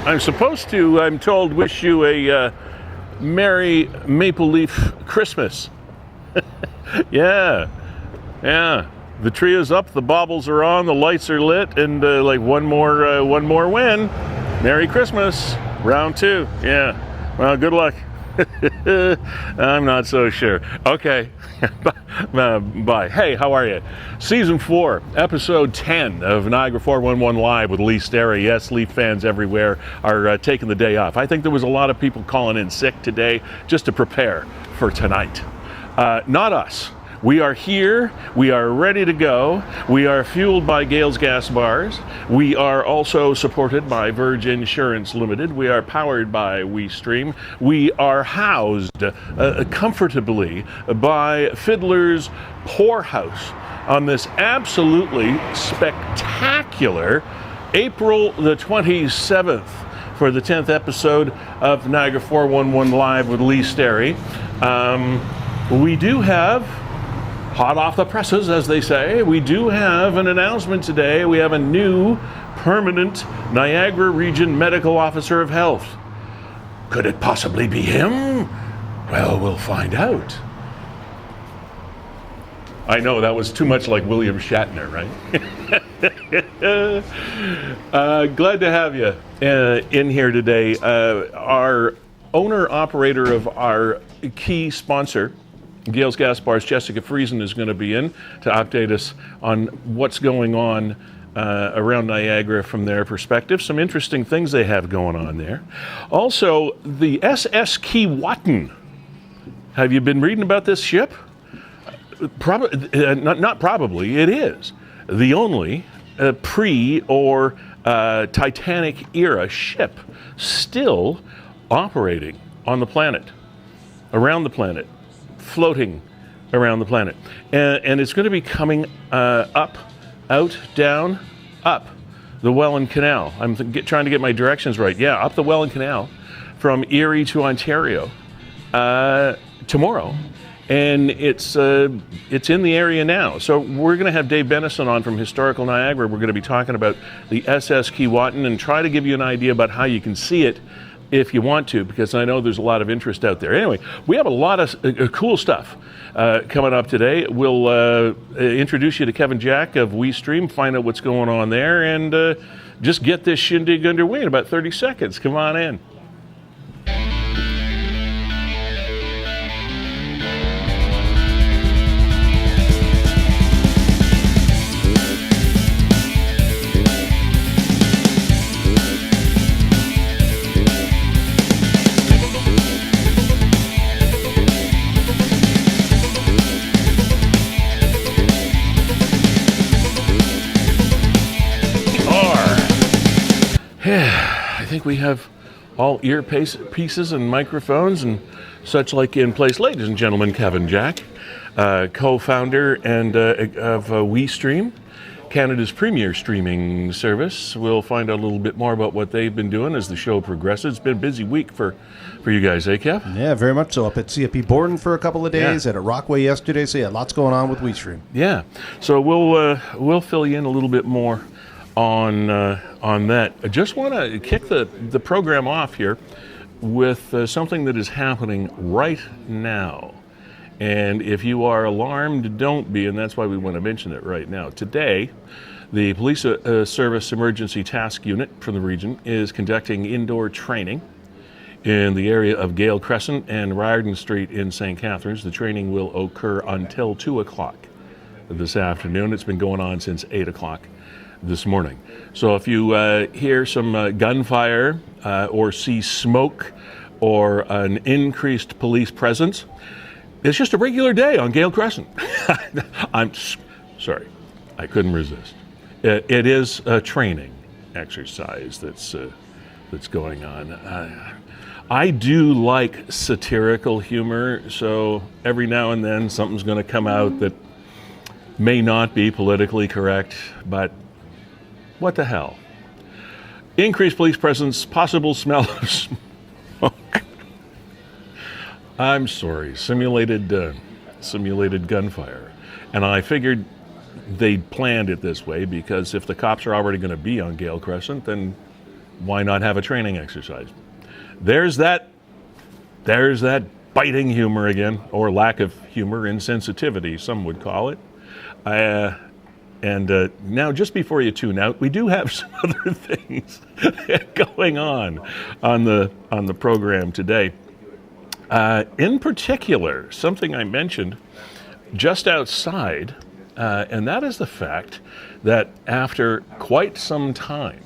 I'm supposed to, I'm told, wish you a Merry Maple Leaf Christmas. Yeah. The tree is up, the baubles are on, the lights are lit, and like one more win. Merry Christmas, round 2. Yeah. Well, good luck. I'm not so sure. Okay. Bye. Hey, how are you? Season 4, episode 10 of Niagara 411 Live with Sterry. Yes, Leaf fans everywhere are taking the day off. I think there was a lot of people calling in sick today just to prepare for tonight. Not us. We are here, we are ready to go, we are fueled by Gales Gas Bars, we are also supported by Verge Insurance Limited, we are powered by WeeStream, we are housed comfortably by Fiddler's Poorhouse on this absolutely spectacular April the 27th for the 10th episode of Niagara 411 Live with Sterry. We do have, hot off the presses, as they say, we do have an announcement today. We have a new permanent Niagara Region Medical Officer of Health. Could it possibly be him? Well, we'll find out. I know that was too much like William Shatner, right? Glad to have you in here today. Our owner-operator of our key sponsor, Gales Gas Bars, Jessica Friesen, is going to be in to update us on what's going on around Niagara from their perspective. Some interesting things they have going on there. Also, the SS Keewatin. Have you been reading about this ship? Not probably, it is the only pre- or Titanic era ship still operating on the planet, around the planet, floating around the planet. And it's going to be coming up, out, down, up the Welland Canal. I'm trying to get my directions right. Yeah, up the Welland Canal from Erie to Ontario tomorrow. And it's in the area now. So we're going to have Dave Bennison on from Historical Niagara. We're going to be talking about the SS Keewatin and try to give you an idea about how you can see it if you want to, because I know there's a lot of interest out there. Anyway, we have a lot of cool stuff coming up today. We'll introduce you to Kevin Jack of WeeStreem, find out what's going on there, and just get this shindig underway in about 30 seconds. Come on in. I think we have all earpieces and microphones and such like in place. Ladies and gentlemen, Kevin Jack, co-founder and of WeeStreem, Canada's premier streaming service. We'll find out a little bit more about what they've been doing as the show progresses. It's been a busy week for you guys, eh, Kev? Yeah, very much so. Up at CFP Borden for a couple of days, at Rockway yesterday. So yeah, lots going on with WeeStream. Yeah, so we'll fill you in a little bit more on that. I just want to kick the program off here with something that is happening right now. And if you are alarmed, don't be, and that's why we want to mention it right now. Today, the Police Service Emergency Task Unit from the region is conducting indoor training in the area of Gale Crescent and Riordan Street in St. Catharines. The training will occur until 2 o'clock this afternoon. It's been going on since 8 o'clock this morning. So if you hear some gunfire or see smoke or an increased police presence, it's just a regular day on Gale Crescent. I'm sorry, I couldn't resist. It is a training exercise that's going on. I do like satirical humor, so every now and then something's going to come out that may not be politically correct, but what the hell? Increased police presence, possible smell of smoke. I'm sorry, simulated gunfire. And I figured they planned it this way because if the cops are already going to be on Gale Crescent, then why not have a training exercise? There's that biting humor again, or lack of humor, insensitivity, some would call it. And now, just before you tune out, we do have some other things going on the program today. In particular, something I mentioned just outside, and that is the fact that after quite some time,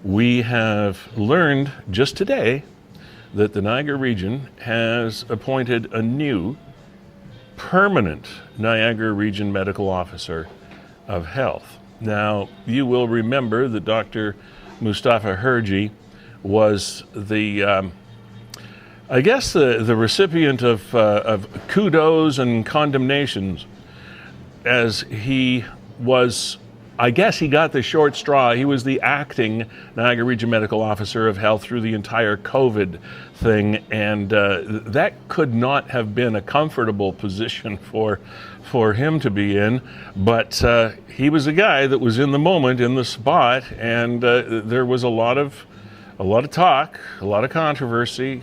we have learned just today that the Niagara region has appointed a new permanent Niagara Region Medical Officer of Health. Now, you will remember that Dr. Mustafa Herji was the recipient of kudos and condemnations, as he was, I guess he got the short straw. He was the acting Niagara Region Medical Officer of Health through the entire COVID thing, and that could not have been a comfortable position for him to be in, but he was a guy that was in the moment, in the spot, and there was a lot of talk, a lot of controversy,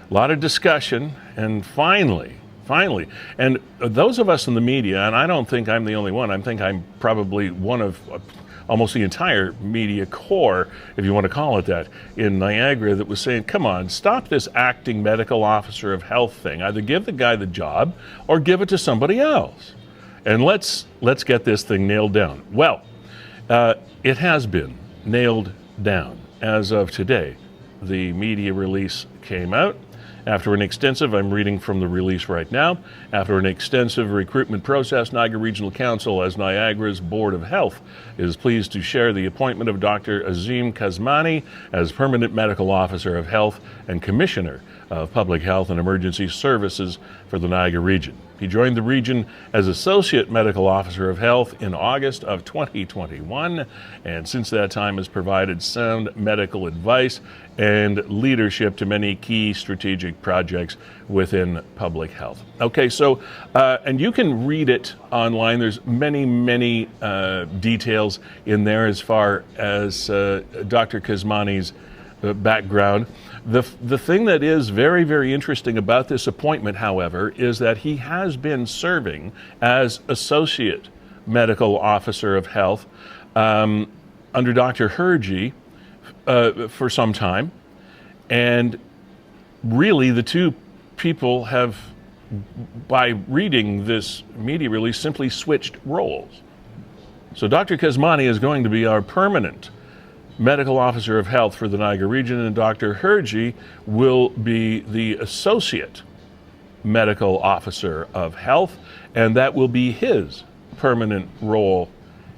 a lot of discussion, and finally, and those of us in the media, and I don't think I'm the only one, I think I'm probably one of almost the entire media corps, if you want to call it that, in Niagara, that was saying, come on, stop this acting medical officer of health thing. Either give the guy the job or give it to somebody else. And let's get this thing nailed down. Well, it has been nailed down as of today. The media release came out. After an extensive, I'm reading from the release right now, after an extensive recruitment process, Niagara Regional Council, as Niagara's Board of Health, is pleased to share the appointment of Dr. Azim Kazmani as Permanent Medical Officer of Health and Commissioner of Public Health and Emergency Services for the Niagara region. He joined the region as Associate Medical Officer of Health in August of 2021, and since that time has provided sound medical advice and leadership to many key strategic projects within public health. Okay, so, and you can read it online. There's many details in there as far as Dr. Kazmani's background. The thing that is very, very interesting about this appointment, however, is that he has been serving as Associate Medical Officer of Health under Dr. Herji for some time. And really, the two people have, by reading this media release, simply switched roles. So Dr. Kazmani is going to be our permanent Medical Officer of Health for the Niagara region, and Dr. Herji will be the Associate Medical Officer of Health, and that will be his permanent role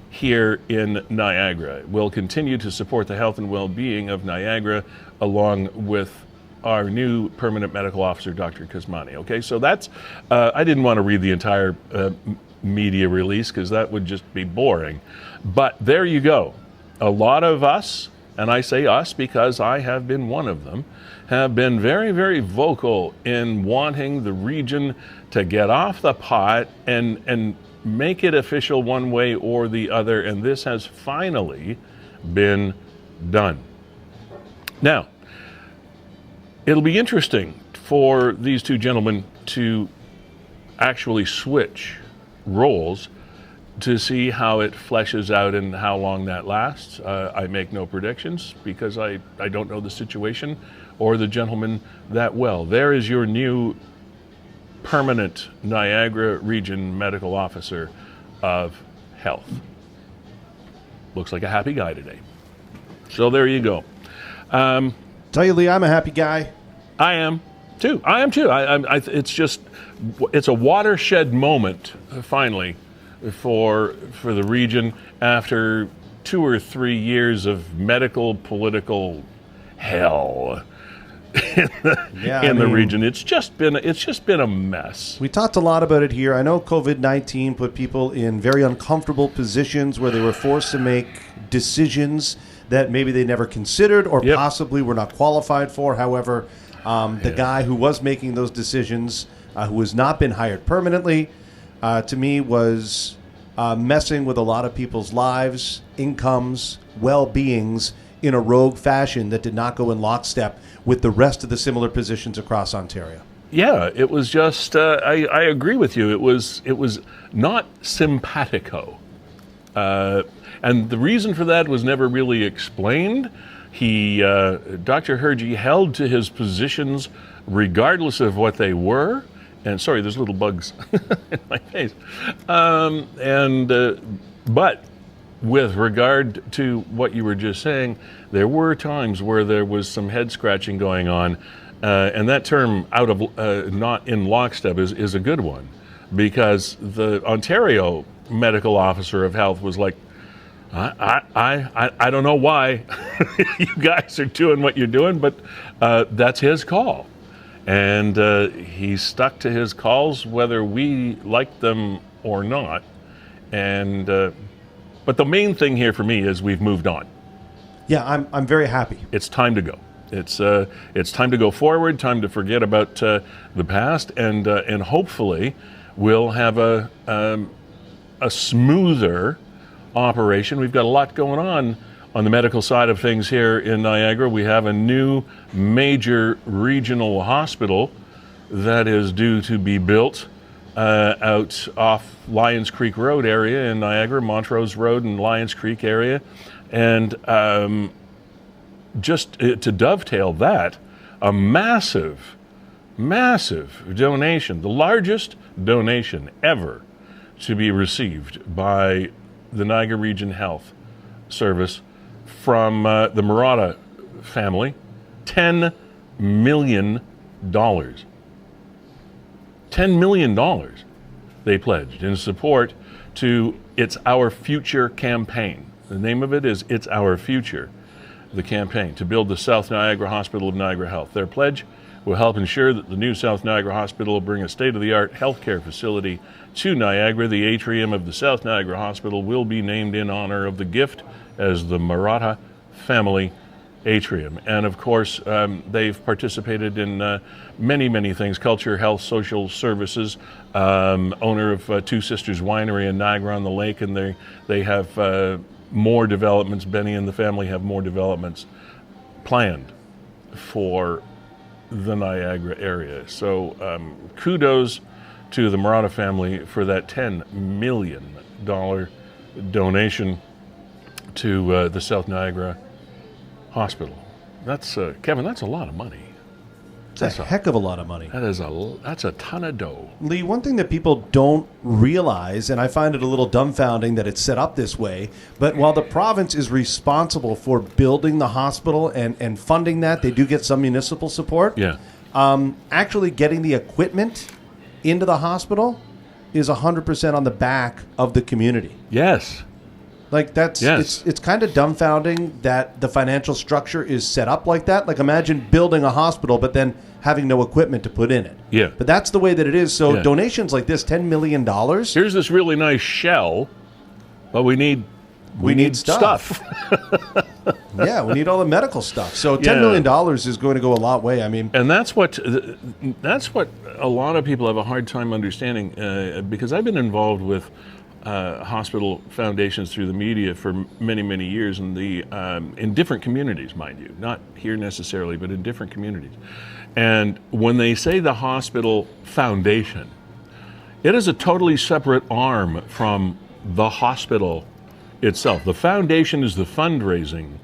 here in Niagara. We'll continue to support the health and well-being of Niagara along with our new permanent medical officer, Dr. Kazmani. Okay, so that's, I didn't want to read the entire media release because that would just be boring, but there you go. A lot of us, and I say us because I have been one of them, have been very, very vocal in wanting the region to get off the pot and make it official one way or the other, and this has finally been done. Now, it'll be interesting for these two gentlemen to actually switch roles to see how it fleshes out and how long that lasts. I make no predictions because I don't know the situation or the gentleman that well. There is your new permanent Niagara Region Medical Officer of Health. Looks like a happy guy today. So there you go. Tell you, Lee, I'm a happy guy. I am too. It's a watershed moment, finally, for the region after 2 or 3 years of medical political hell in the region. It's just been a mess. We talked a lot about it here. I know COVID-19 put people in very uncomfortable positions where they were forced to make decisions that maybe they never considered or possibly were not qualified for. However, the guy who was making those decisions, who has not been hired permanently, to me was messing with a lot of people's lives, incomes, well-beings in a rogue fashion that did not go in lockstep with the rest of the similar positions across Ontario. Yeah, it was just, I agree with you. It was not simpatico. And the reason for that was never really explained. Dr. Hergy held to his positions regardless of what they were. And sorry, there's little bugs in my face. But with regard to what you were just saying, there were times where there was some head scratching going on. And that term not in lockstep is a good one, because the Ontario medical officer of health was like, I don't know why you guys are doing what you're doing, but that's his call. And he stuck to his calls whether we liked them or not. And but the main thing here for me is we've moved on. Yeah, I'm very happy. It's time to go. It's time to go forward, time to forget about the past, and hopefully we'll have a smoother operation. We've got a lot going on the medical side of things here in Niagara. We have a new major regional hospital that is due to be built out off Lions Creek Road area in Niagara, Montrose Road and Lions Creek area. And just to dovetail that, a massive donation, the largest donation ever to be received by the Niagara Region Health Service from the Murata family, $10 million. $10 million they pledged in support to It's Our Future campaign. The name of it is It's Our Future, the campaign to build the South Niagara Hospital of Niagara Health. Their pledge will help ensure that the new South Niagara Hospital will bring a state-of-the-art healthcare facility to Niagara. The atrium of the South Niagara Hospital will be named in honor of the gift as the Murata family atrium. And of course, they've participated in many things: culture, health, social services, owner of Two Sisters Winery in Niagara on the Lake, and they have more developments. Benny and the family have more developments planned for the Niagara area. So kudos to the Murata family for that $10 million donation to the South Niagara Hospital. That's Kevin, that's a lot of money. That's a heck of a lot of money. That's a ton of dough. Lee, one thing that people don't realize, and I find it a little dumbfounding that it's set up this way, but while the province is responsible for building the hospital and funding that, they do get some municipal support. Yeah. Actually getting the equipment into the hospital is 100% on the back of the community. Yes. Like it's kind of dumbfounding that the financial structure is set up like that. Like imagine building a hospital but then having no equipment to put in it. Yeah. But that's the way that it is. So donations like this, $10 million. Here's this really nice shell, but we need stuff. Yeah, we need all the medical stuff. So $10 million is going to go a long way. I mean, and that's what a lot of people have a hard time understanding, because I've been involved with hospital foundations through the media for many years, and in different communities, mind you, not here necessarily, but in different communities. And when they say the hospital foundation, it is a totally separate arm from the hospital itself. The foundation is the fundraising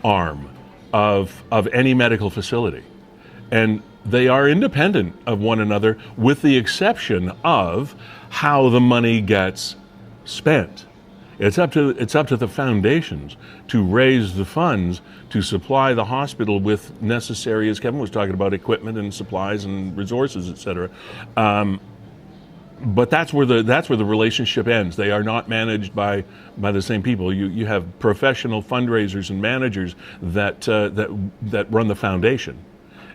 arm of any medical facility, and they are independent of one another, with the exception of how the money gets spent. It's up to the foundations to raise the funds to supply the hospital with necessary, as Kevin was talking about, equipment and supplies and resources, etc. But that's where the relationship ends. They are not managed by the same people. You have professional fundraisers and managers that run the foundation,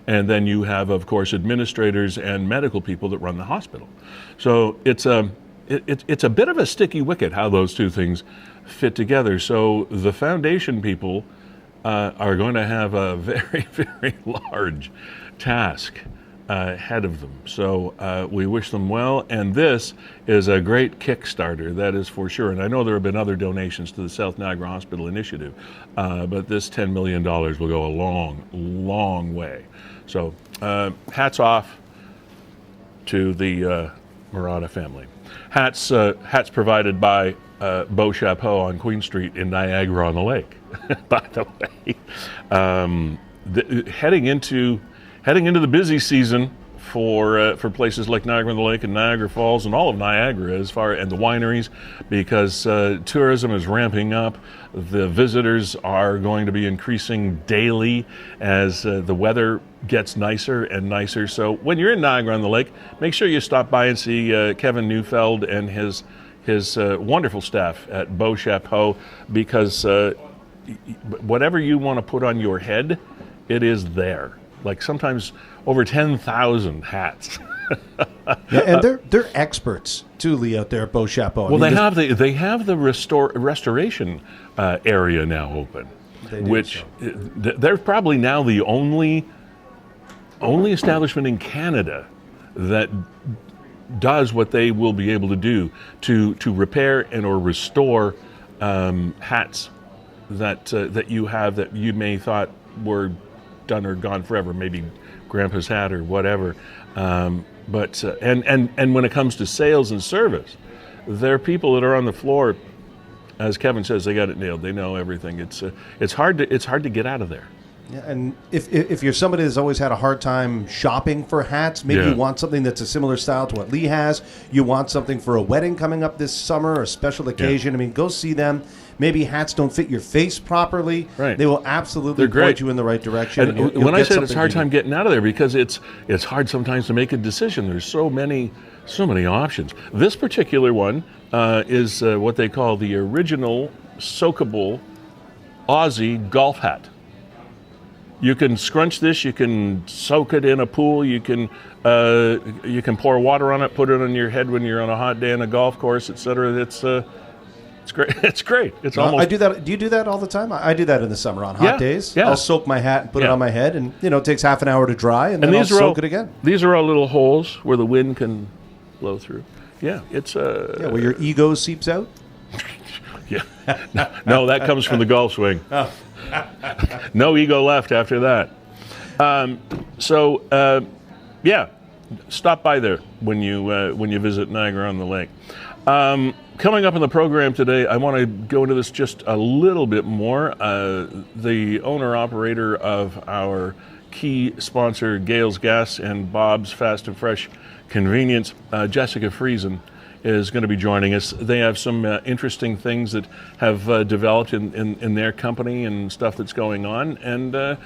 and then you have, of course, administrators and medical people that run the hospital. So it's a bit of a sticky wicket how those two things fit together. So the foundation people are going to have a very large task ahead of them. So we wish them well, and this is a great Kickstarter, that is for sure. And I know there have been other donations to the South Niagara Hospital Initiative, but this $10 million will go a long, long way. So hats off to the Murata family. Hats provided by Beau Chapeau on Queen Street in Niagara-on-the-Lake, by the way. Heading into the busy season for places like Niagara-on-the-Lake and Niagara Falls and all of Niagara, and the wineries, because tourism is ramping up. The visitors are going to be increasing daily as the weather gets nicer and nicer. So when you're in Niagara-on-the-Lake, make sure you stop by and see Kevin Neufeld and his wonderful staff at Beau Chapeau, because whatever you want to put on your head, it is there. Like sometimes over 10,000 hats. Yeah, and they're experts too, Lee, out there at Beau Chapeau. Well, they have the restoration area now open, which they're probably now the only establishment in Canada that does what they will be able to do to repair and or restore hats that you have that you may thought were done or gone forever, maybe Grandpa's hat or whatever. But when it comes to sales and service, there are people that are on the floor. As Kevin says, they got it nailed. They know everything. It's hard to get out of there. Yeah, and if you're somebody that's always had a hard time shopping for hats, maybe you want something that's a similar style to what Lee has. You want something for a wedding coming up this summer or a special occasion. I mean, go see them. Maybe hats don't fit your face properly. Right. They will absolutely point you in the right direction. And when I said it's a hard time getting out of there, because it's hard sometimes to make a decision. There's so many options. This particular one is what they call the original soakable Aussie golf hat. You can scrunch this. You can soak it in a pool. You can pour water on it, put it on your head when you're on a hot day on a golf course, etc. It's great. It's great. It's almost. I do that. Do you do that all the time? I do that in the summer on hot days. Yeah. I'll soak my hat and put it on my head, and it takes half an hour to dry, and then I'll soak it again. These are all little holes where the wind can blow through. Yeah, it's where your ego seeps out. Yeah. No, that comes from the golf swing. Oh. No ego left after that. Stop by there when you visit Niagara-on-the-Lake. Coming up in the program today, I want to go into this just a little bit more. The owner-operator of our key sponsor, Gales Gas and Bob's Fast and Fresh Convenience, Jessica Friesen, is going to be joining us. They have some interesting things that have developed in their company and stuff that's going on. And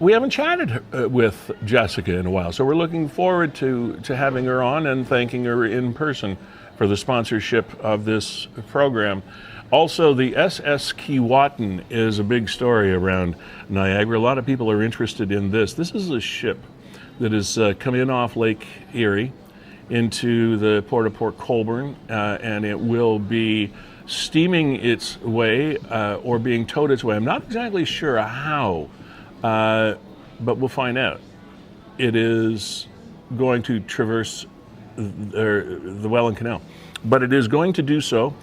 we haven't chatted with Jessica in a while, so we're looking forward to having her on and thanking her in person for the sponsorship of this program. Also, the SS Keewatin is a big story around Niagara. A lot of people are interested in this. This is a ship that is coming in off Lake Erie into the port of Port Colborne, and it will be steaming its way or being towed its way. I'm not exactly sure how, but we'll find out. It is going to traverse the Welland Canal, but it is going to do so,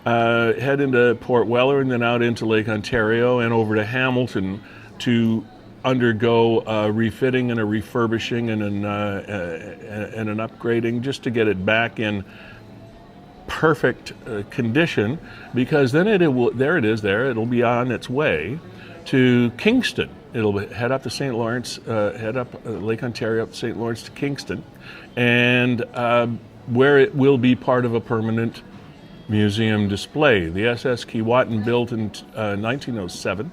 head into Port Weller and then out into Lake Ontario and over to Hamilton to undergo a refitting and a refurbishing and an upgrading just to get it back in perfect condition, because then it'll be on its way to Kingston. It'll head up to St. Lawrence, head up Lake Ontario up to St. Lawrence to Kingston, and where it will be part of a permanent museum display. The SS Keewatin, built in 1907,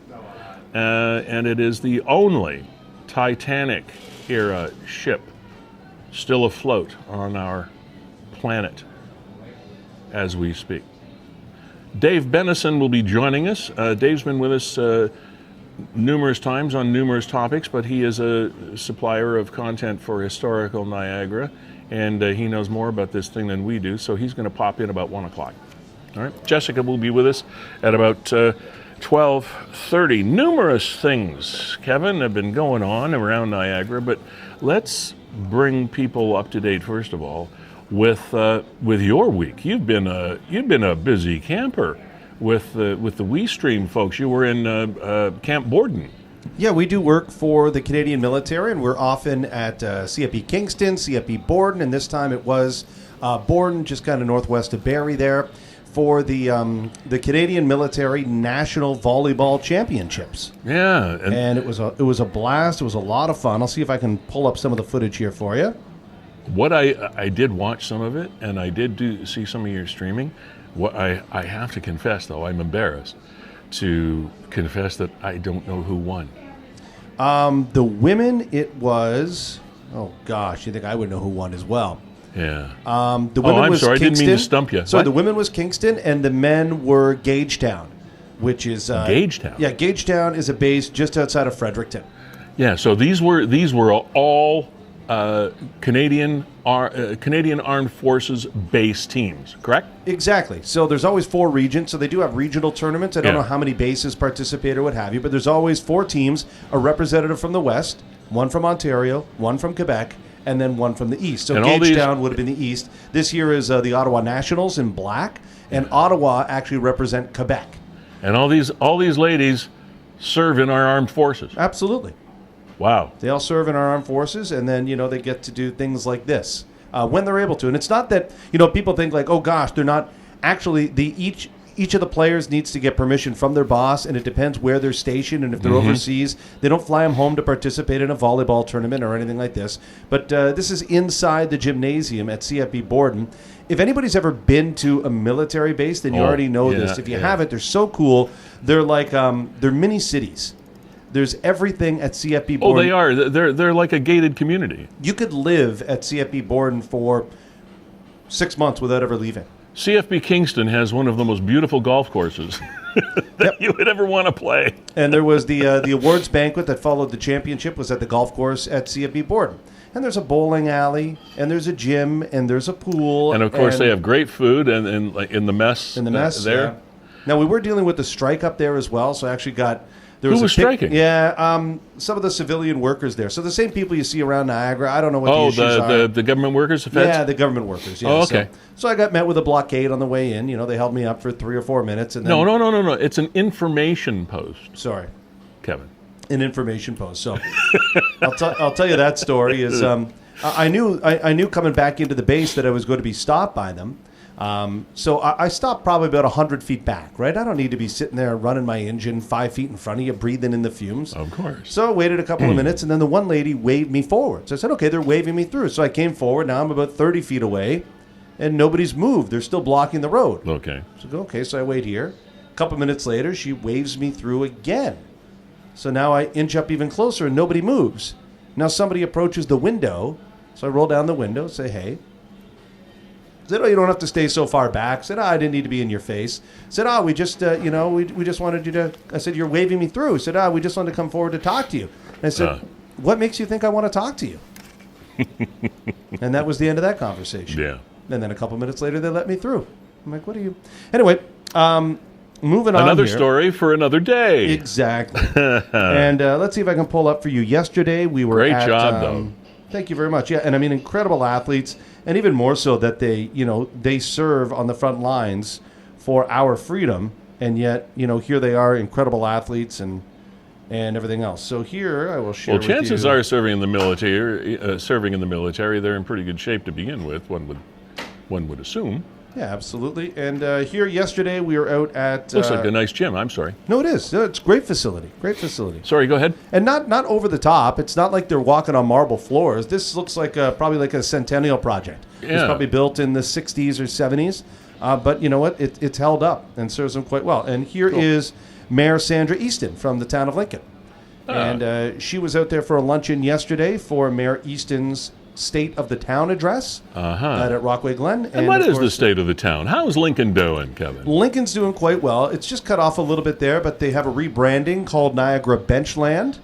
and it is the only Titanic-era ship still afloat on our planet as we speak. Dave Bennison will be joining us. Dave's been with us numerous times on numerous topics, but he is a supplier of content for Historical Niagara, and he knows more about this thing than we do, so he's going to pop in about 1 o'clock. All right. Jessica will be with us at about 12:30. Numerous things, Kevin, have been going on around Niagara, but let's bring people up to date first of all with your week. You've been a busy camper with the WeeStreem folks. You were in Camp Borden. Yeah, we do work for the Canadian military, and we're often at CFP Kingston, CFP Borden, and this time it was Borden, just kind of northwest of Barrie there, for the Canadian Military National Volleyball Championships. Yeah, and it was a blast. It was a lot of fun. I'll see if I can pull up some of the footage here for you. What I did watch some of it, and I did see some of your streaming. What I have to confess, though, I'm embarrassed to confess that I don't know who won. The women, it was, oh gosh, you think I would know who won as well. Yeah. The women was sorry, Kingston. I didn't mean to stump you. So the women was Kingston, and the men were Gagetown, which is Gagetown. Yeah, Gagetown is a base just outside of Fredericton. Yeah. So these were all Canadian Armed Forces base teams, correct? Exactly. So there's always 4 regions. So they do have regional tournaments. I don't know how many bases participate or what have you, but there's always 4 teams: a representative from the West, one from Ontario, one from Quebec, and then one from the East. So Gagetown would have been the East. This year is the Ottawa Nationals in black, and Ottawa actually represent Quebec. And all these ladies serve in our armed forces. Absolutely. Wow. They all serve in our armed forces, and then, they get to do things like this when they're able to. And it's not that, people think like, oh gosh, they're not. Actually, each of the players needs to get permission from their boss, and it depends where they're stationed. And if they're overseas, they don't fly them home to participate in a volleyball tournament or anything like this. But this is inside the gymnasium at CFB Borden. If anybody's ever been to a military base, then you already know this. If you haven't, they're so cool. They're like they're mini cities. There's everything at CFB Borden. Oh, they are. They're like a gated community. You could live at CFB Borden for 6 months without ever leaving. CFB Kingston has one of the most beautiful golf courses that you would ever want to play. And there was the awards banquet that followed the championship was at the golf course at CFB Borden. And there's a bowling alley, and there's a gym, and there's a pool. And, of course, they have great food and like in the mess. In the mess, there. Yeah. Now, we were dealing with the strike up there as well, so I actually got... Who was striking? Yeah, some of the civilian workers there. So the same people you see around Niagara. I don't know what the issues are. The government workers, the feds? Yeah, the government workers. Yeah. Oh, okay. So I got met with a blockade on the way in. They held me up for 3 or 4 minutes. And then, No. It's an information post. Sorry. Kevin. An information post. So I'll tell you that story is I knew coming back into the base that I was going to be stopped by them. So I stopped probably about 100 feet back, right? I don't need to be sitting there running my engine 5 feet in front of you, breathing in the fumes. Of course. So I waited a couple of minutes, and then the one lady waved me forward. So I said, okay, they're waving me through. So I came forward. Now I'm about 30 feet away, and nobody's moved. They're still blocking the road. Okay. So I wait here. A couple minutes later, she waves me through again. So now I inch up even closer, and nobody moves. Now somebody approaches the window. So I roll down the window, say, hey. Said, oh, you don't have to stay so far back. Said, I didn't need to be in your face. Said, we just, we just wanted you to. I said, you're waving me through. Said, we just wanted to come forward to talk to you. And I said, what makes you think I want to talk to you? And that was the end of that conversation. Yeah. And then a couple minutes later, they let me through. I'm like, what are you? Anyway, moving on. Another here. story for another day. Exactly. And let's see if I can pull up for you. Yesterday, we were Great at, job, though. Thank you very much. Yeah, and I mean, incredible athletes. And even more so that they serve on the front lines for our freedom, and yet, here they are, incredible athletes and everything else. So here I will share. Well, chances are serving in the military, they're in pretty good shape to begin with. One would assume. Yeah, absolutely. And here yesterday we were out at. Looks like a nice gym. I'm sorry. No, it is. It's a great facility. Great facility. Sorry, go ahead. And not over the top. It's not like they're walking on marble floors. This looks like probably like a centennial project. Yeah. It was probably built in the 60s or 70s. But you know what? It's held up and serves them quite well. And here is Mayor Sandra Easton from the town of Lincoln. And she was out there for a luncheon yesterday for Mayor Easton's State of the Town address out at Rockaway Glen. And what is the state of the town? How is Lincoln doing, Kevin? Lincoln's doing quite well. It's just cut off a little bit there, but they have a rebranding called Niagara Benchland.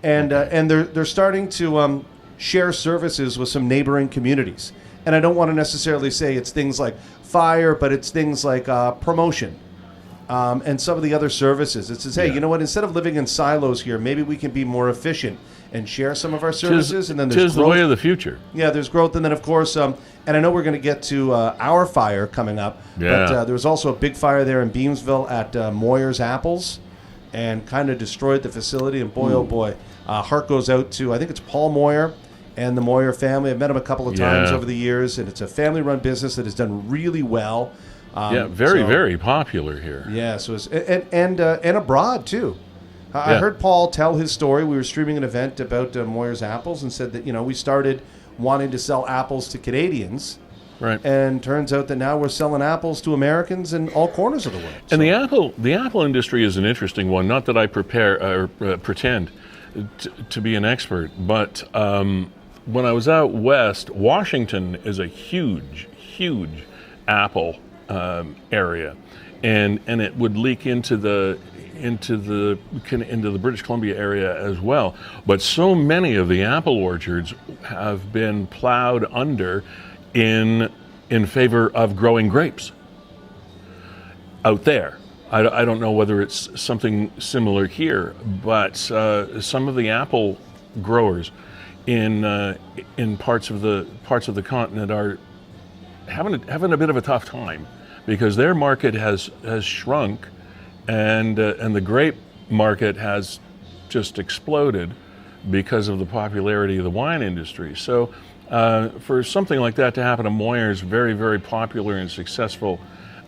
And they're starting to share services with some neighboring communities. And I don't want to necessarily say it's things like fire, but it's things like promotion. And some of the other services. It says, hey, you know what? Instead of living in silos here, maybe we can be more efficient. and share some of our services. And then there's the way of the future. Yeah, there's growth. And then, of course, and I know we're going to get to our fire coming up. Yeah. But there was also a big fire there in Beamsville at Moyer's Apples and kind of destroyed the facility. And boy, oh boy, heart goes out to, I think it's Paul Moyer and the Moyer family. I've met him a couple of times over the years, and it's a family-run business that has done really well. Very popular here. Yeah, so it's, and abroad, too. I heard Paul tell his story. We were streaming an event about Moyer's Apples and said that, we started wanting to sell apples to Canadians. Right. And turns out that now we're selling apples to Americans in all corners of the world. And the apple industry is an interesting one. Not that I pretend to be an expert, but when I was out west, Washington is a huge apple area, and it would leak into the British Columbia area as well. But so many of the apple orchards have been plowed under in favor of growing grapes out there. I don't know whether it's something similar here, but some of the apple growers in parts of the continent are having a bit of a tough time because their market has shrunk, and the grape market has just exploded because of the popularity of the wine industry. So for something like that to happen to Moyer's very, very popular and successful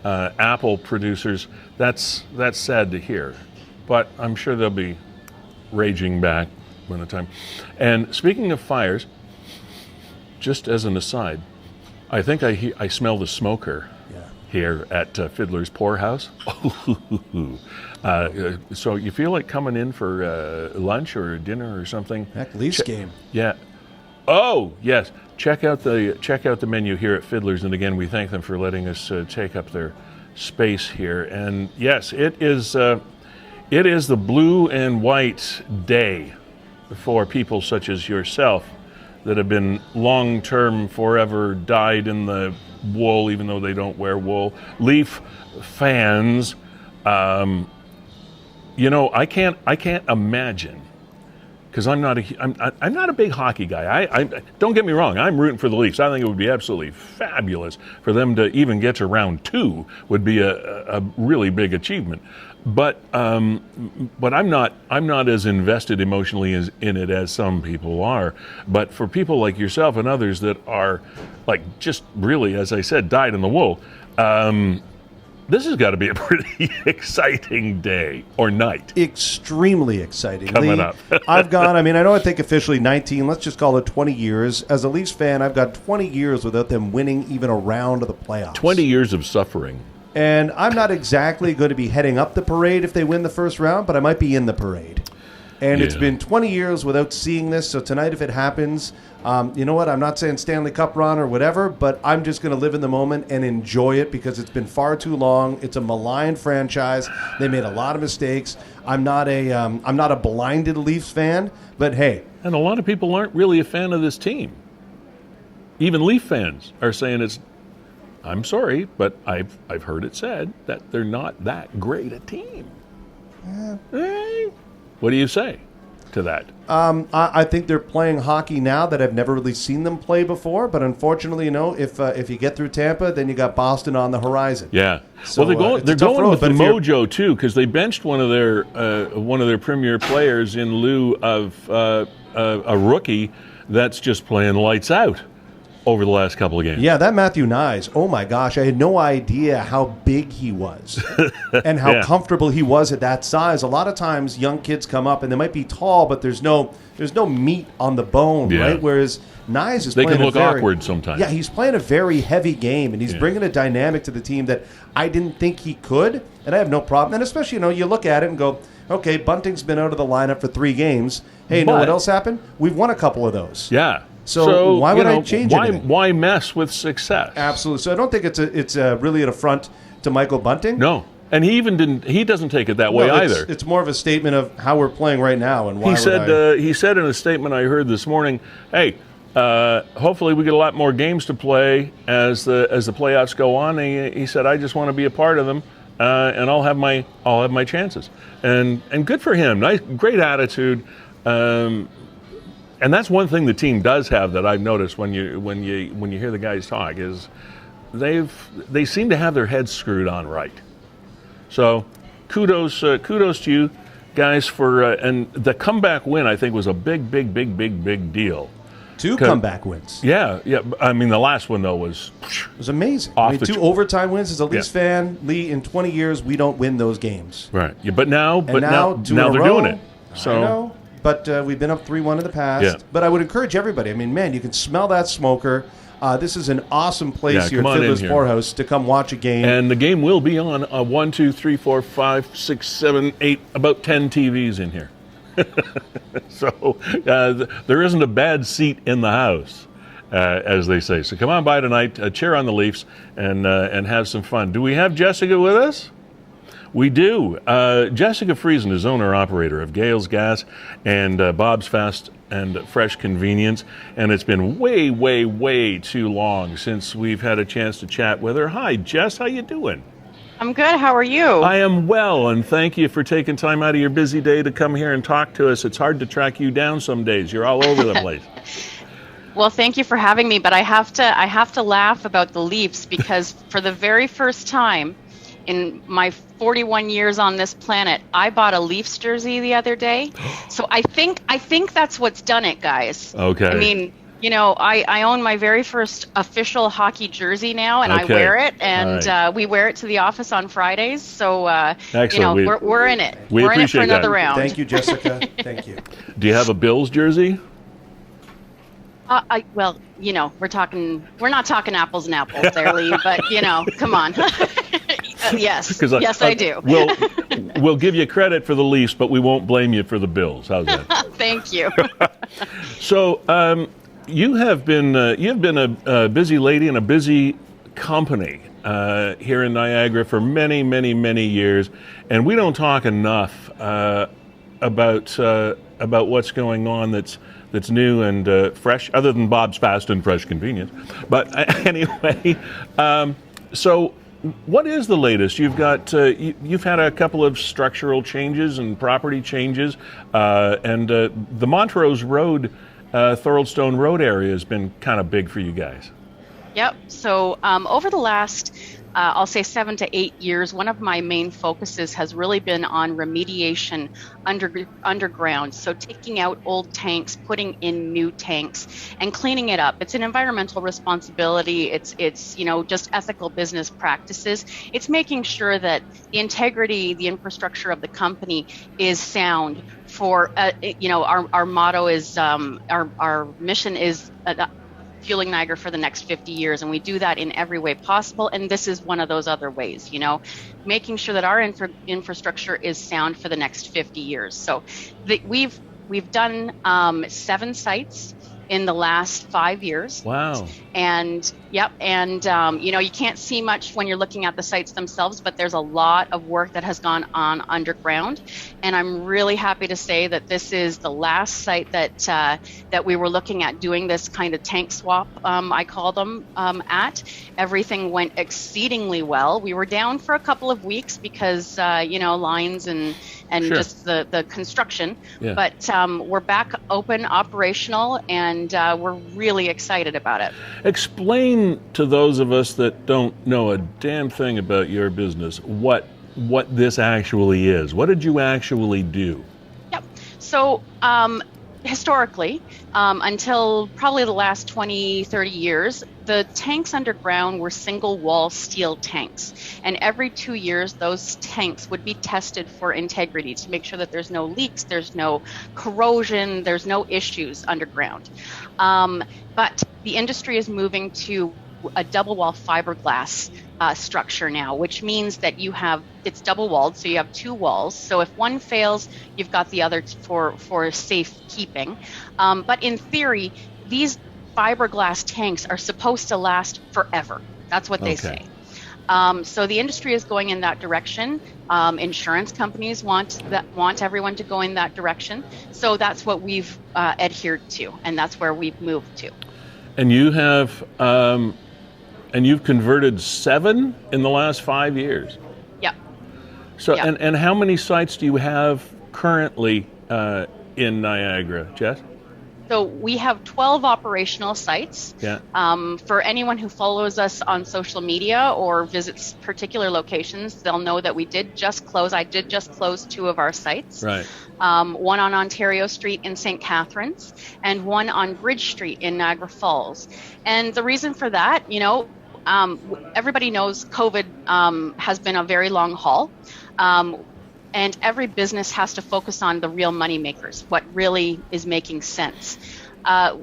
apple producers, that's sad to hear. But I'm sure they'll be raging back when the time. And speaking of fires, just as an aside, I think I smell the smoker here at Fiddler's Poorhouse. So you feel like coming in for lunch or dinner or something? Heck, Leafs game. Yeah. Oh yes. Check out the menu here at Fiddler's, and again we thank them for letting us take up their space here. And yes, it is the blue and white day for people such as yourself that have been long-term, forever dyed in the wool, even though they don't wear wool. Leaf fans, I can't imagine, because I'm not a big hockey guy. I don't get me wrong, I'm rooting for the Leafs. I think it would be absolutely fabulous for them to even get to round 2 would be a really big achievement. But I'm not as invested emotionally in it as some people are. But for people like yourself and others that are like just really, as I said, dyed in the wool, this has got to be a pretty exciting day or night. Extremely exciting. Coming up. I've gone, I know I think officially 19, let's just call it 20 years. As a Leafs fan, I've got 20 years without them winning even a round of the playoffs. 20 years of suffering. And I'm not exactly going to be heading up the parade if they win the first round, but I might be in the parade. And it's been 20 years without seeing this, so tonight if it happens, you know what, I'm not saying Stanley Cup run or whatever, but I'm just going to live in the moment and enjoy it because it's been far too long. It's a maligned franchise. They made a lot of mistakes. I'm not a blinded Leafs fan, but hey. And a lot of people aren't really a fan of this team. Even Leaf fans are saying I'm sorry, but I've heard it said that they're not that great a team. What do you say to that? I think they're playing hockey now that I've never really seen them play before. But unfortunately, if you get through Tampa, then you got Boston on the horizon. Yeah. So, well, they're going with the mojo too, because they benched one of their premier players in lieu of a rookie that's just playing lights out over the last couple of games. Yeah, that Matthew Nyes, oh my gosh, I had no idea how big he was and how comfortable he was at that size. A lot of times young kids come up and they might be tall, but there's no meat on the bone, right? Whereas Nyes is playing awkward sometimes. Yeah, he's playing a very heavy game, and he's bringing a dynamic to the team that I didn't think he could, and I have no problem. And especially, you look at it and go, okay, Bunting's been out of the lineup for 3 games. Hey, know what else happened? We've won a couple of those. Yeah. So why would I change anything? Why mess with success? Absolutely. So I don't think it's really an affront to Michael Bunting. No, and he doesn't take it that way either. It's more of a statement of how we're playing right now and why. He said in a statement I heard this morning, "Hey, hopefully we get a lot more games to play as the playoffs go on." He said, "I just want to be a part of them, and I'll have my chances." And good for him. Nice, great attitude. And that's one thing the team does have that I've noticed when you hear the guys talk is they seem to have their heads screwed on right. So kudos to you guys for and the comeback win I think was a big deal. 2 comeback wins. Yeah. I mean, the last one though was amazing. I mean, 2 overtime wins. As a Leafs fan, Lee, in 20 years we don't win those games. Right. Yeah, but now they're doing it. So. I know, but we've been up 3-1 in the past. Yeah. But I would encourage everybody. I mean, man, you can smell that smoker. This is an awesome place here at Fiddler's Poorhouse to come watch a game. And the game will be on 1, 2, 3, 4, 5, 6, 7, 8, about 10 TVs in here. So there isn't a bad seat in the house, as they say. So come on by tonight, cheer on the Leafs, and have some fun. Do we have Jessica with us? We do. Jessica Friesen is owner-operator of Gales Gas and Bob's Fast and Fresh Convenience, and it's been way too long since we've had a chance to chat with her. Hi, Jess. How you doing? I'm good. How are you? I am well, and thank you for taking time out of your busy day to come here and talk to us. It's hard to track you down some days. You're all over the place. Well, thank you for having me, but I have to laugh about the Leafs because for the very first time in my 41 years on this planet, I bought a Leafs jersey the other day. So I think that's what's done it, guys. Okay. I mean, I own my very first official hockey jersey now, and I wear it, and we wear it to the office on Fridays. So, we're in it. We're in it for another round. Thank you, Jessica. Thank you. Do you have a Bills jersey? We're not talking apples and apples there, Lee, but, come on. Yes, I do. We'll give you credit for the Leafs, but we won't blame you for the Bills. How's that? Thank you. So, you've been a busy lady in a busy company here in Niagara for many years, and we don't talk enough about what's going on that's new and fresh, other than Bob's Fast and Fresh Convenience. But anyway, so what is the latest? You've got you've had a couple of structural changes and property changes, and the Montrose Road. Thoroldstone Road area has been kind of big for you guys. Yep. So over the last, I'll say 7 to 8 years, one of my main focuses has really been on remediation underground. So taking out old tanks, putting in new tanks, and cleaning it up. It's an environmental responsibility. It's just ethical business practices. It's making sure that the integrity, the infrastructure of the company is sound. For our motto is our mission is fueling Niagara for the next 50 years, and we do that in every way possible. And this is one of those other ways, making sure that our infrastructure is sound for the next 50 years. So we've done 7 sites in the last 5 years. Wow. And you can't see much when you're looking at the sites themselves, but there's a lot of work that has gone on underground. And I'm really happy to say that this is the last site that we were looking at doing this kind of tank swap, I call them, at. Everything went exceedingly well. We were down for a couple of weeks because, lines and sure. just the construction. Yeah. But we're back open, operational, and we're really excited about it. Explain to those of us that don't know a damn thing about your business what this actually is. What did you actually do? Yep. So historically, until probably the last 20, 30 years, the tanks underground were single wall steel tanks. And every 2 years, those tanks would be tested for integrity to make sure that there's no leaks, there's no corrosion, there's no issues underground. But the industry is moving to a double wall fiberglass structure now, which means that it's double walled, so you have 2 walls. So if one fails, you've got the other for safe keeping. But in theory, these fiberglass tanks are supposed to last forever. That's what they say. So the industry is going in that direction. Insurance companies want everyone to go in that direction. So that's what we've adhered to, and that's where we've moved to. And you have, and you've converted 7 in the last 5 years. Yep. So, Yep. and how many sites do you have currently in Niagara, Jess? So we have 12 operational sites. Yeah. For anyone who follows us on social media or visits particular locations, they'll know that we did just close. I did just close 2 of our sites. Right. One on Ontario Street in St. Catharines and one on Bridge Street in Niagara Falls. And the reason for that, everybody knows COVID has been a very long haul. And every business has to focus on the real money makers, what really is making sense.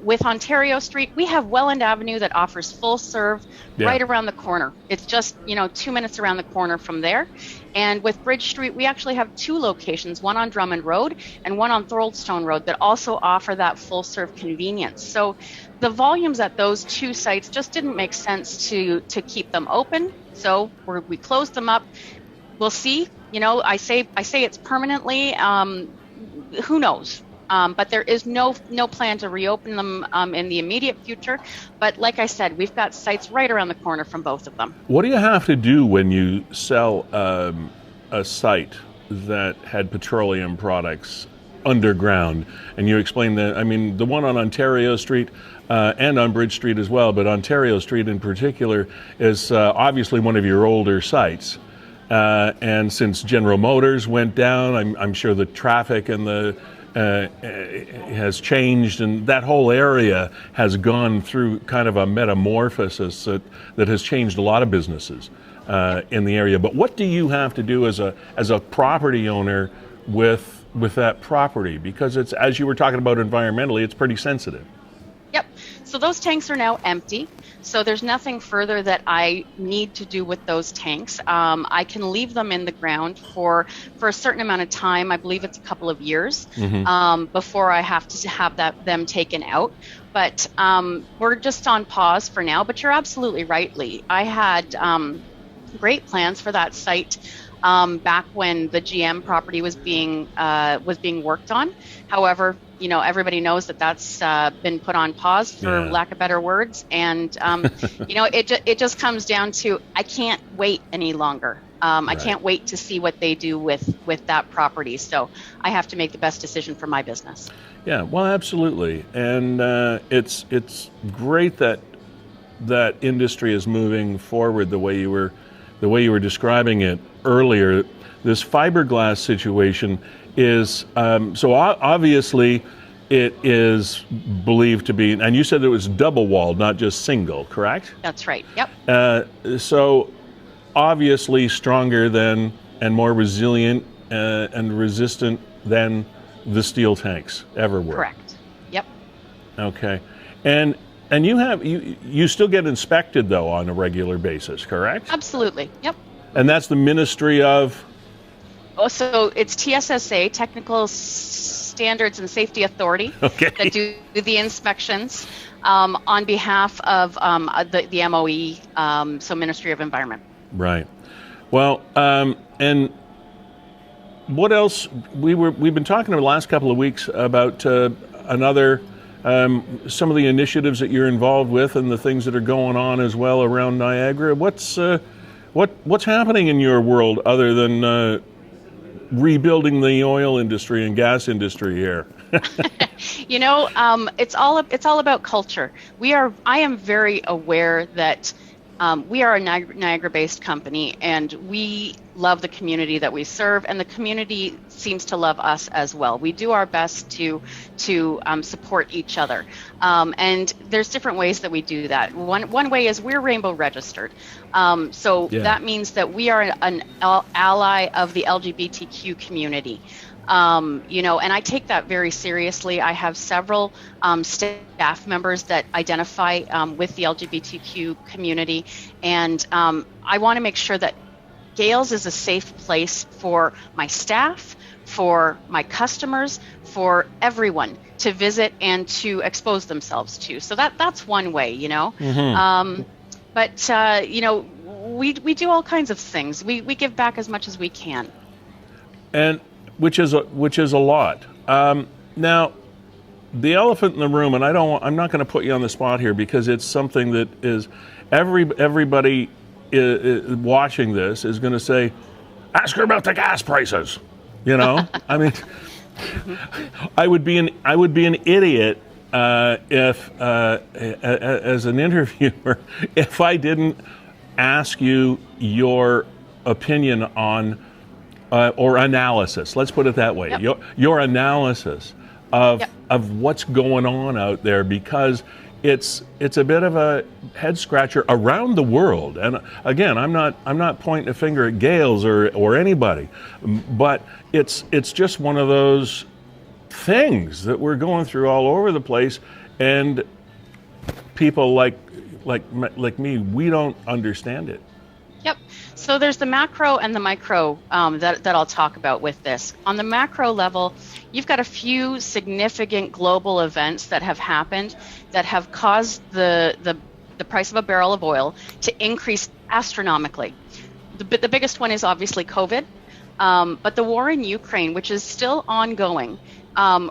With Ontario Street, we have Welland Avenue that offers full serve right around the corner. It's just, 2 minutes around the corner from there. And with Bridge Street, we actually have 2 locations, one on Drummond Road and one on Thoroldstone Road that also offer that full serve convenience. So the volumes at those 2 sites just didn't make sense to keep them open. So we closed them up. We'll see. I say it's permanently. Who knows? But there is no plan to reopen them in the immediate future. But like I said, we've got sites right around the corner from both of them. What do you have to do when you sell a site that had petroleum products underground? And you explained that, the one on Ontario Street and on Bridge Street as well, but Ontario Street in particular is obviously one of your older sites. And since General Motors went down, I'm sure the traffic and the has changed, and that whole area has gone through kind of a metamorphosis that has changed a lot of businesses in the area. But what do you have to do as a property owner with that property? Because it's, as you were talking about environmentally, it's pretty sensitive. Yep. So those tanks are now empty. So there's nothing further that I need to do with those tanks. I can leave them in the ground for a certain amount of time. I believe it's a couple of years before I have to have them taken out. But we're just on pause for now. But you're absolutely right, Lee. I had great plans for that site back when the GM property was being worked on. However, everybody knows that that's been put on pause, for lack of better words. And, it just comes down to, I can't wait any longer. I can't wait to see what they do with that property. So I have to make the best decision for my business. Yeah, well, absolutely. And it's great that industry is moving forward the way you were describing it earlier. This fiberglass situation is, so obviously it is believed to be, and you said it was double walled, not just single, correct? That's right, yep. So obviously stronger than and more resilient and resistant than the steel tanks ever were. Correct, yep. Okay, and you still get inspected though on a regular basis, correct? Absolutely, yep. And that's the Ministry of? Oh, so it's TSSA, Technical Standards and Safety Authority, that do the inspections on behalf of the MOE, so Ministry of Environment. Right. Well, and what else? We've been talking over the last couple of weeks about another. Some of the initiatives that you're involved with and the things that are going on as well around Niagara. What's happening in your world other than rebuilding the oil industry and gas industry here? It's all about culture. I am very aware that we are a Niagara-based company, and we love the community that we serve, and the community seems to love us as well. We do our best to support each other, and there's different ways that we do that. One way is we're Rainbow registered, that means that we are an ally of the LGBTQ community. And I take that very seriously. I have several staff members that identify with the LGBTQ community, and I want to make sure that Gales is a safe place for my staff, for my customers, for everyone to visit and to expose themselves to. So that's one way, Mm-hmm. We do all kinds of things. We give back as much as we can. And which is a lot. Now, the elephant in the room, and I'm not going to put you on the spot here because it's something that is everybody watching this is going to say, ask her about the gas prices. I mean, I would be an idiot if, as an interviewer, if I didn't ask you your opinion on, or analysis, let's put it that way, your analysis of what's going on out there, because it's a bit of a head scratcher around the world. And again, I'm not pointing a finger at Gales or anybody, but it's just one of those things that we're going through all over the place, and people like me, we don't understand it. Yep. So there's the macro and the micro that I'll talk about with this. On the macro level, you've got a few significant global events that have happened that have caused the price of a barrel of oil to increase astronomically. The biggest one is obviously COVID, but the war in Ukraine, which is still ongoing,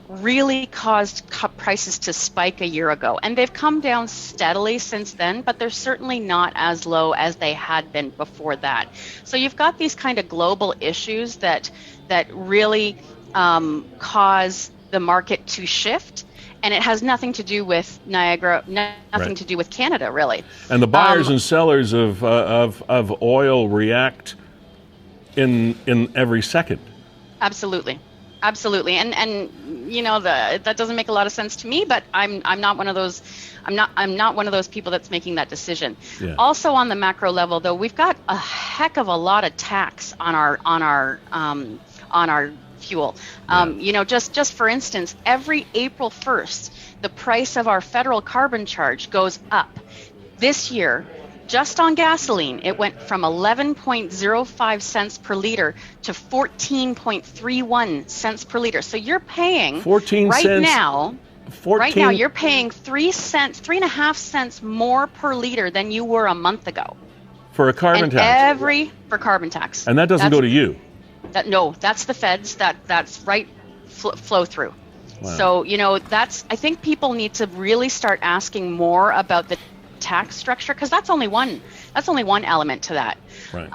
really caused prices to spike a year ago. And they've come down steadily since then, but they're certainly not as low as they had been before that. So you've got these kind of global issues that really cause the market to shift. And it has nothing to do with Niagara, nothing to do with Canada, really. And the buyers and sellers of oil react in every second. Absolutely. Absolutely, and you know, that doesn't make a lot of sense to me, but I'm not one of those. I'm not one of those people that's making that decision. Yeah. Also, on the macro level, though, we've got a heck of a lot of tax on our fuel. You know, just for instance, every April 1st, the price of our federal carbon charge goes up. This year, just on gasoline, it went from 11.05 cents per liter to 14.31 cents per liter. So you're paying 14 right cents, now. 14, right now, you're paying 3.5 cents more per liter than you were a month ago for a carbon tax. For carbon tax, and that doesn't go to you. No, that's the feds. That's right flow through. Wow. So you know, I think people need to really start asking more about the tax structure, because that's only one element to that. Right.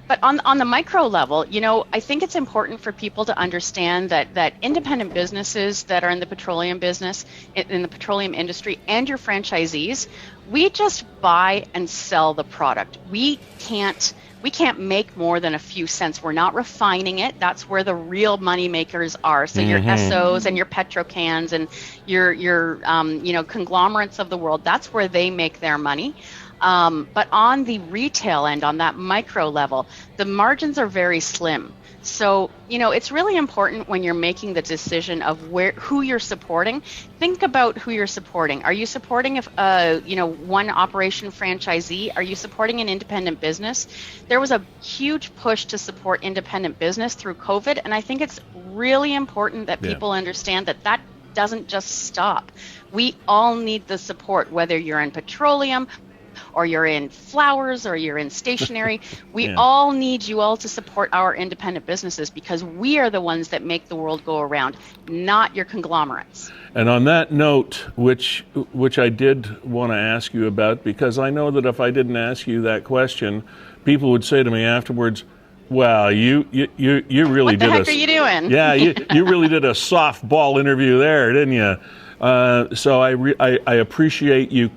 But on the micro level, you know, I think it's important for people to understand that independent businesses that are in the petroleum business, in the petroleum industry, and your franchisees, we just buy and sell the product. We can't make more than a few cents. We're not refining it. That's where the real money makers are. So your Essos and your Petrocans and your you know, conglomerates of the world, that's where they make their money. But on the retail end, on that micro level, the margins are very slim. So, you know, it's really important when you're making the decision of who you're supporting. Think about who you're supporting. Are you supporting you know, one operation franchisee? Are you supporting an independent business? There was a huge push to support independent business through COVID, and I think it's really important that people understand that doesn't just stop. We all need the support, whether you're in petroleum, or you're in flowers, or you're in stationery. We all need you all to support our independent businesses, because we are the ones that make the world go around, not your conglomerates. And on that note, which I did want to ask you about, because I know that if I didn't ask you that question, people would say to me afterwards, "Well, you really what the heck are you doing?" Yeah, you really did a softball interview there, didn't you? So I appreciate you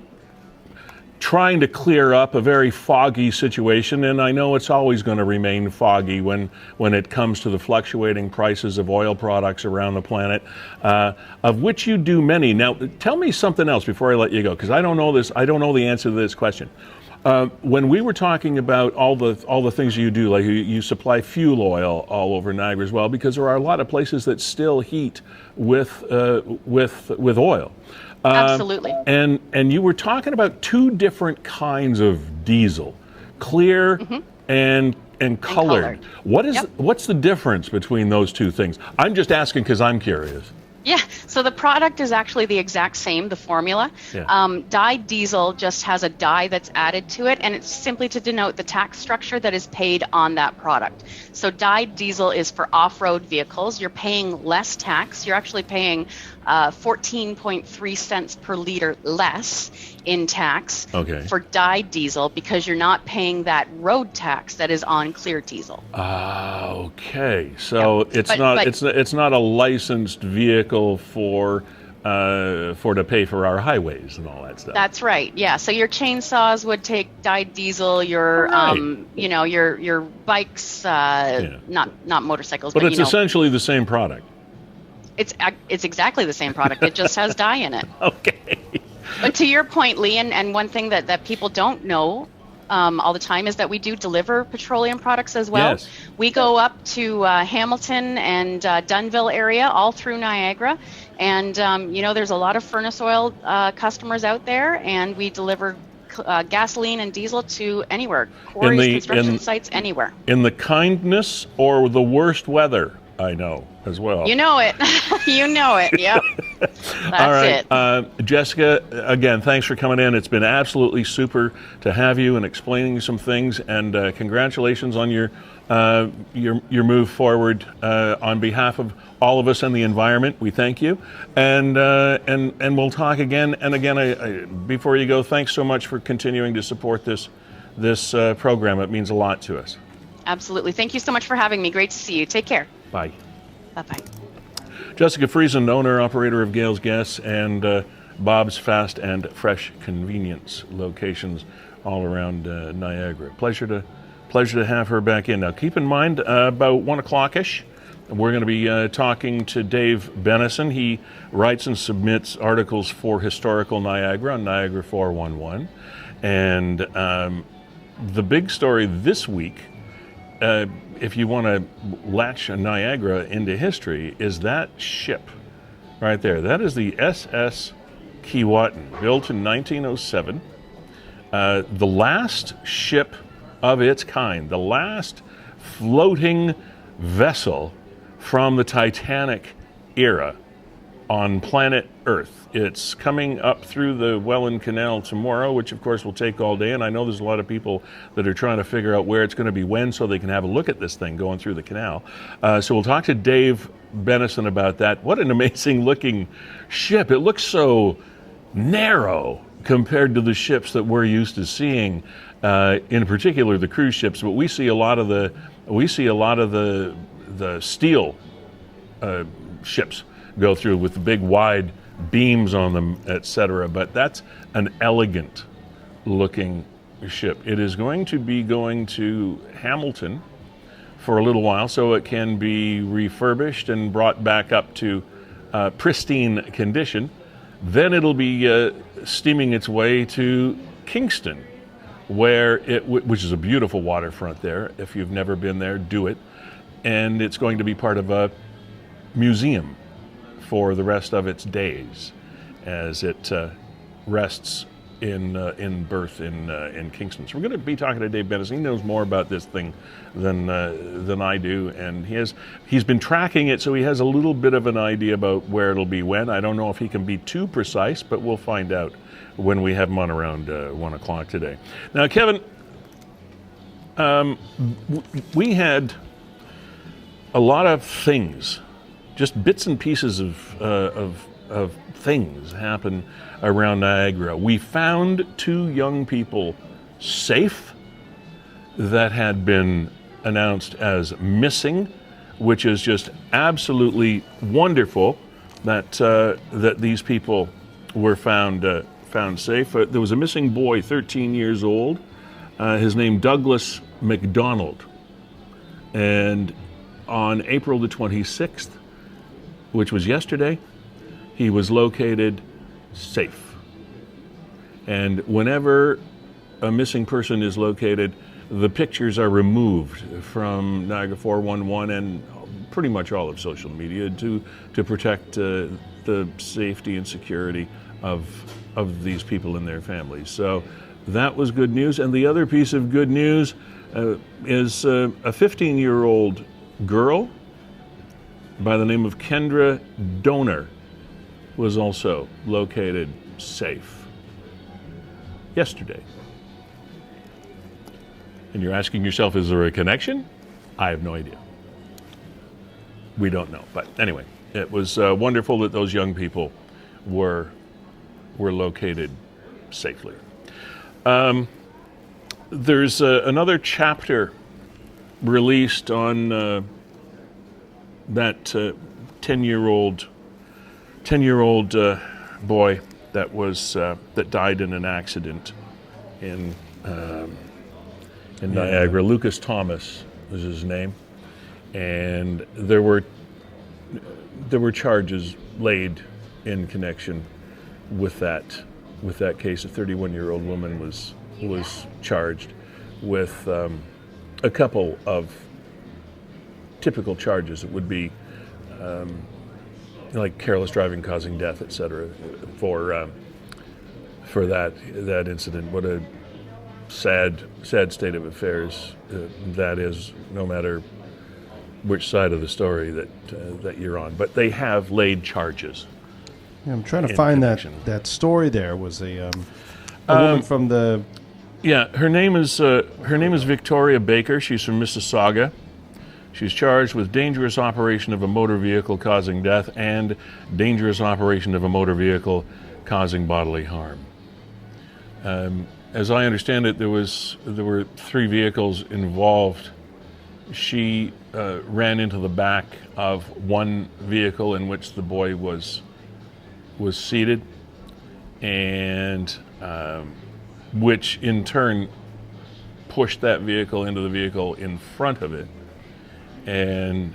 trying to clear up a very foggy situation, and I know it's always going to remain foggy when it comes to the fluctuating prices of oil products around the planet, of which you do many. Now, tell me something else before I let you go, because I don't know the answer to this question. When we were talking about all the things you do, like you supply fuel oil all over Niagara as well, because there are a lot of places that still heat with oil. Absolutely. And you were talking about two different kinds of diesel, clear and colored. What's the difference between those two things? I'm just asking because I'm curious. Yeah, so the product is actually the exact same, the formula. Yeah. Dyed diesel just has a dye that's added to it, and it's simply to denote the tax structure that is paid on that product. So dyed diesel is for off-road vehicles. You're paying less tax. You're actually paying 14.3 cents per liter less in tax for dyed diesel, because you're not paying that road tax that is on clear diesel. Okay. So it's not a licensed vehicle for for to pay for our highways and all that stuff. That's right. Yeah. So your chainsaws would take dyed diesel. Your Right. your bikes, not motorcycles, But it's you know, essentially the same product. it's exactly the same product. It just has dye in it. Okay. But to your point, Lee, and one thing that people don't know all the time is that we do deliver petroleum products as well. Yes. We go up to Hamilton and Dunnville area, all through Niagara, and there's a lot of furnace oil customers out there, and we deliver gasoline and diesel to anywhere, quarries, construction sites, anywhere. In the kindness or the worst weather, I know as well. You know it. You know it. Yep. That's All right, it. Jessica, again, thanks for coming in. It's been absolutely super to have you and explaining some things. And congratulations on your move forward. On behalf of all of us and the environment, we thank you. And we'll talk again and again. I, before you go, thanks so much for continuing to support this program. It means a lot to us. Absolutely. Thank you so much for having me. Great to see you. Take care. Bye. Bye-bye. Jessica Friesen, owner-operator of Gale's Gas and Bob's Fast and Fresh Convenience locations all around Niagara. Pleasure to have her back in. Now, keep in mind, about 1 o'clock-ish, we're going to be talking to Dave Bennison. He writes and submits articles for Historical Niagara on Niagara 411. And the big story this week, if you want to latch Niagara into history, is that ship right there. That is the SS Keewatin, built in 1907. The last ship of its kind, the last floating vessel from the Titanic era on planet Earth. It's coming up through the Welland Canal tomorrow, which of course will take all day, and I know there's a lot of people that are trying to figure out where it's going to be when so they can have a look at this thing going through the canal. So we'll talk to Dave Bennison about that. What an amazing looking ship. It looks so narrow compared to the ships that we're used to seeing, in particular the cruise ships, but we see a lot of the steel ships go through with the big wide beams on them, etc. But that's an elegant looking ship. It is going to be going to Hamilton for a little while so it can be refurbished and brought back up to pristine condition. Then it'll be steaming its way to Kingston, where which is a beautiful waterfront there. If you've never been there, do it. And it's going to be part of a museum for the rest of its days as it rests in berth in Kingston. So we're going to be talking to Dave Bennison. He knows more about this thing than I do, and he's been tracking it, so he has a little bit of an idea about where it'll be when. I don't know if he can be too precise, but we'll find out when we have him on around 1 o'clock today. Now, Kevin, we had a lot of things, just bits and pieces of things happen around Niagara. We found 2 young people safe that had been announced as missing, which is just absolutely wonderful that that these people were found safe. There was a missing boy, 13 years old. His name Douglas McDonald, and on April the 26th, which was yesterday, he was located safe. And whenever a missing person is located, the pictures are removed from Niagara 411 and pretty much all of social media to protect the safety and security of these people and their families. So that was good news. And the other piece of good news is a 15-year-old girl by the name of Kendra Donor was also located safe yesterday. And you're asking yourself, is there a connection? I have no idea. We don't know. But anyway, it was wonderful that those young people were located safely. There's another chapter released on that 10-year-old 10-year-old boy that died in an accident in Niagara. Lucas Thomas was his name, and there were charges laid in connection with that case. A 31-year-old woman was charged with a couple of typical charges. It would be like careless driving causing death, etc. For that incident. What a sad state of affairs that is, no matter which side of the story that you're on. But they have laid charges. Yeah, I'm trying to find that story. There was a woman from the. Yeah, her name is Victoria Baker. She's from Mississauga. She's charged with dangerous operation of a motor vehicle causing death and dangerous operation of a motor vehicle causing bodily harm. As I understand it, there were 3 vehicles involved. She ran into the back of one vehicle in which the boy was seated, and which in turn pushed that vehicle into the vehicle in front of it. And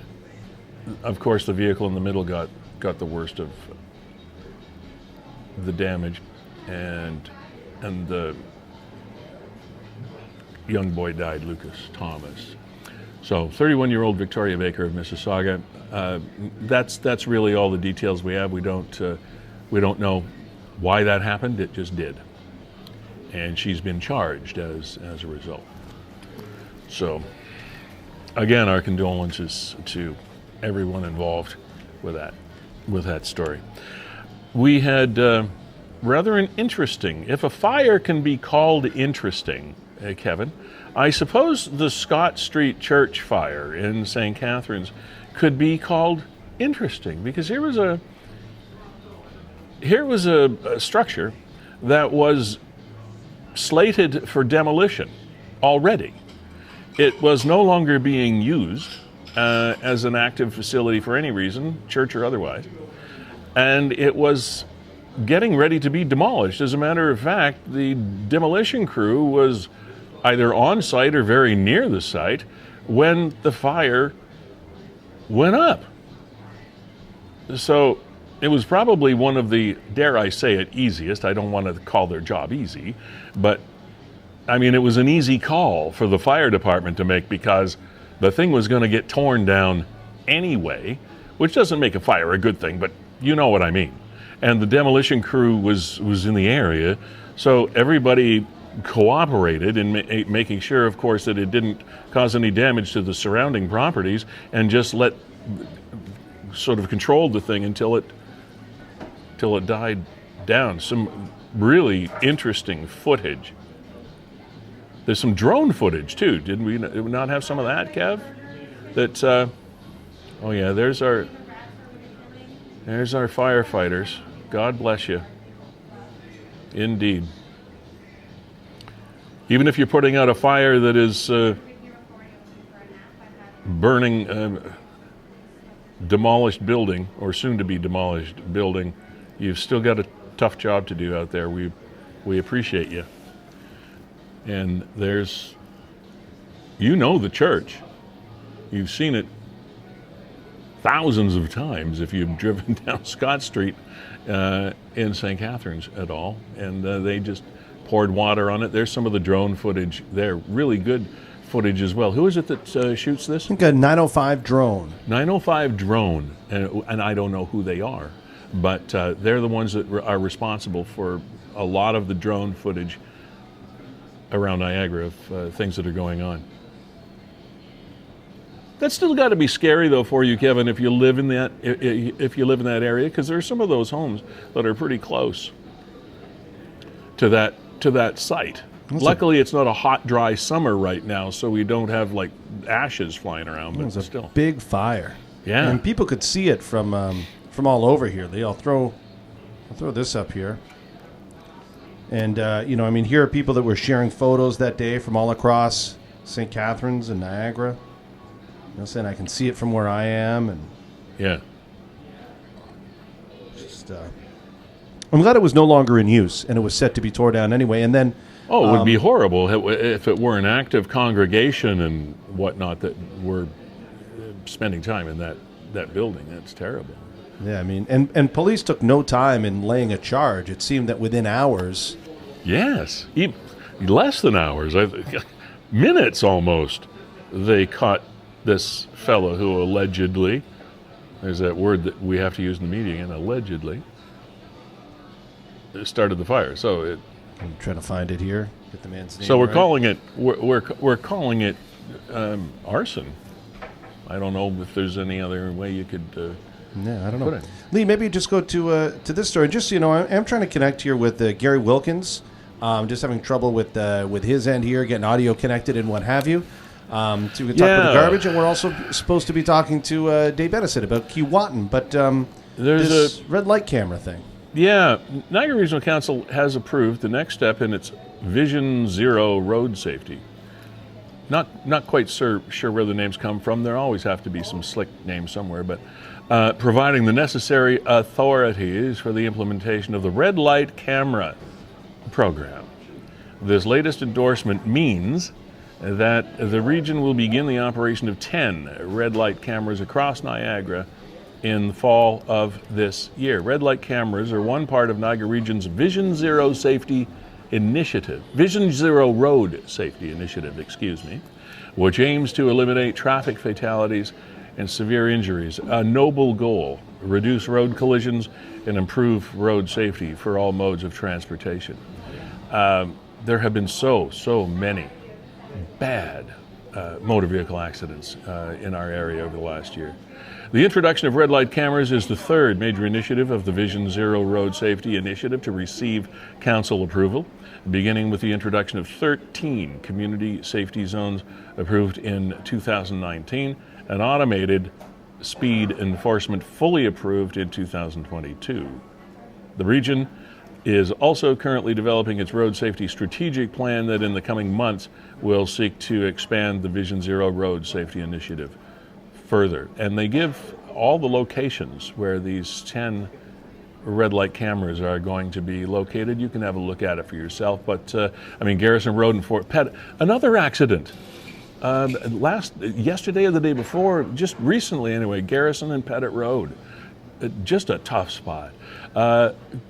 of course, the vehicle in the middle got the worst of the damage, and the young boy died, Lucas Thomas. So, 31-year-old Victoria Baker of Mississauga. That's really all the details we have. We don't know why that happened. It just did, and she's been charged as a result. So, again, our condolences to everyone involved with that story. We had rather an interesting, if a fire can be called interesting, Kevin, I suppose the Scott Street Church fire in St. Catharines could be called interesting, because here was a structure that was slated for demolition already. It was no longer being used as an active facility for any reason, church or otherwise, and it was getting ready to be demolished. As a matter of fact, the demolition crew was either on site or very near the site when the fire went up. So it was probably one of the, dare I say it, easiest. I don't want to call their job easy, but I mean, it was an easy call for the fire department to make, because the thing was going to get torn down anyway, which doesn't make a fire a good thing, but you know what I mean. And the demolition crew was in the area, so everybody cooperated in making sure, of course, that it didn't cause any damage to the surrounding properties, and just sort of controlled the thing until it died down. Some really interesting footage. There's some drone footage too. Did we not have some of that, Kev? Oh yeah, there's our firefighters. God bless you. Indeed. Even if you're putting out a fire that is burning demolished building, or soon to be demolished building, you've still got a tough job to do out there. We appreciate you. And there's, the church. You've seen it thousands of times if you've driven down Scott Street in St. Catharines at all. And they just poured water on it. There's some of the drone footage there. Really good footage as well. Who is it that shoots this? I think a 905 drone. 905 drone. And I don't know who they are, but they're the ones that are responsible for a lot of the drone footage around Niagara of things that are going on. That's still got to be scary, though, for you, Kevin, if you live in that area, because there are some of those homes that are pretty close to that site. Luckily, it's not a hot, dry summer right now, so we don't have like ashes flying around. But it was still, a big fire. Yeah, and people could see it from all over here. I'll throw this up here. And, here are people that were sharing photos that day from all across St. Catharines and Niagara. Saying I can see it from where I am. And yeah. I'm glad it was no longer in use and it was set to be torn down anyway. And then, it would be horrible if it were an active congregation and whatnot that were spending time in that building. That's terrible. yeah, I mean, and police took no time in laying a charge. It seemed that within hours. Yes, less than hours, minutes almost, they caught this fellow who allegedly, there's that word that we have to use in the media again, allegedly, started the fire. So I'm trying to find it here. Get the man's name. So we're right. calling it we're calling it arson. I don't know if there's any other way you could. Yeah, I don't put know. it. Lee, maybe just go to this story. Just I'm trying to connect here with Gary Wilkins. Just having trouble with his end here, getting audio connected and what have you. So we can talk about the garbage, and we're also supposed to be talking to Dave Bennison about Keewatin, but There's this red light camera thing. Yeah, Niagara Regional Council has approved the next step in its Vision Zero road safety. Not quite sure where the names come from. There always have to be some slick names somewhere, but providing the necessary authorities for the implementation of the red light camera program. This latest endorsement means that the region will begin the operation of 10 red light cameras across Niagara in the fall of this year. Red light cameras are one part of Niagara Region's Vision Zero Safety Initiative, Vision Zero Road Safety Initiative, which aims to eliminate traffic fatalities and severe injuries. A noble goal: reduce road collisions and improve road safety for all modes of transportation. There have been so many bad motor vehicle accidents in our area over the last year. The introduction of red light cameras is the third major initiative of the Vision Zero Road Safety Initiative to receive council approval, beginning with the introduction of 13 community safety zones approved in 2019, and automated speed enforcement fully approved in 2022. The region is also currently developing its road safety strategic plan that in the coming months will seek to expand the Vision Zero Road Safety Initiative further. And they give all the locations where these 10 red light cameras are going to be located. You can have a look at it for yourself. But Garrison Road and Fort Pettit, another accident. Yesterday or the day before, just recently anyway, Garrison and Pettit Road. Just a tough spot.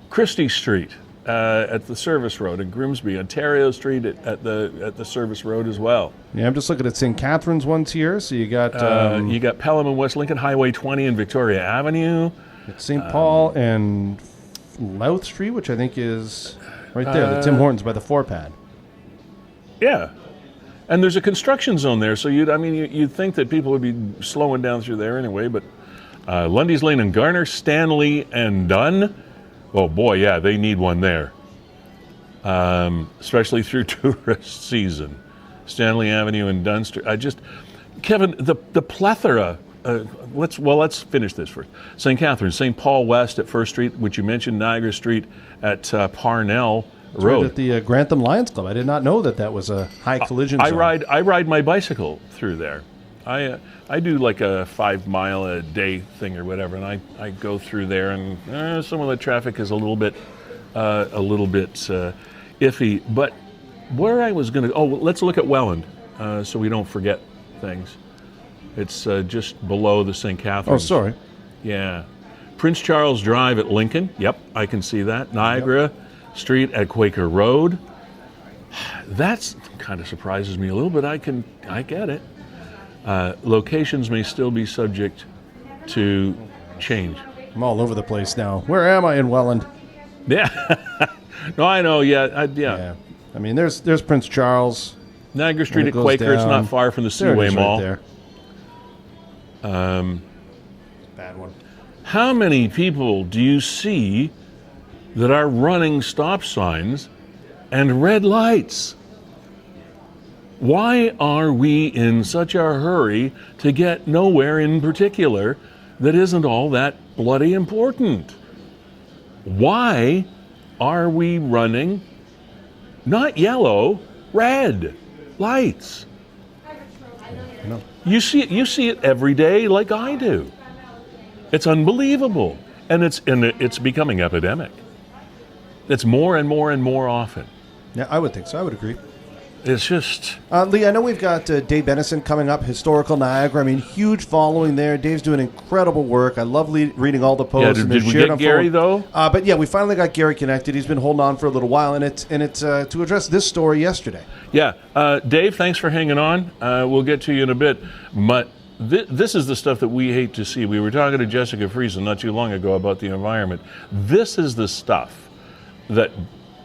Christie Street at the Service Road in Grimsby, Ontario Street at the Service Road as well. Yeah, I'm just looking at St. Catharines ones here. So you got Pelham and West Lincoln, Highway 20 and Victoria Avenue. St. Paul and Louth Street, which I think is right there. The Tim Hortons by the 4-pad. Yeah. And there's a construction zone there, so you'd think that people would be slowing down through there anyway, but Lundy's Lane and Garner, Stanley and Dunn. Oh boy, yeah, they need one there, especially through tourist season. Stanley Avenue and Dunn Street. Kevin, the plethora. Let's finish this first. St. Catharines, St. Paul West at First Street, which you mentioned, Niagara Street at Parnell Road. Right at the Grantham Lions Club. I did not know that was a high collision zone. I ride my bicycle through there. I do like a 5 mile a day thing or whatever, and I go through there, and some of the traffic is a little bit iffy. But where I was going to, let's look at Welland, so we don't forget things. It's just below the St. Catharines. Oh, sorry. Yeah, Prince Charles Drive at Lincoln. Yep, I can see that. Niagara Street at Quaker Road. That kind of surprises me a little, but I get it. Locations may still be subject to change. I'm all over the place now. Where am I in Welland? Yeah. No, I know. Yeah. I mean, there's Prince Charles. Niagara Street at Quaker. Down. It's not far from the Seaway Mall. Right there. Bad one. How many people do you see that are running stop signs and red lights? Why are we in such a hurry to get nowhere in particular that isn't all that bloody important? Why are we running not yellow, red lights? No. You see it every day like I do. It's unbelievable. and it's becoming epidemic. It's more and more and more often. Yeah, I would think so. I would agree. It's just... Lee, I know we've got Dave Bennison coming up, Historical Niagara. I mean, huge following there. Dave's doing incredible work. I love reading all the posts. Yeah, did we get Gary, though? But yeah, we finally got Gary connected. He's been holding on for a little while, and it's to address this story yesterday. Yeah. Dave, thanks for hanging on. We'll get to you in a bit. But this is the stuff that we hate to see. We were talking to Jessica Friesen not too long ago about the environment. This is the stuff that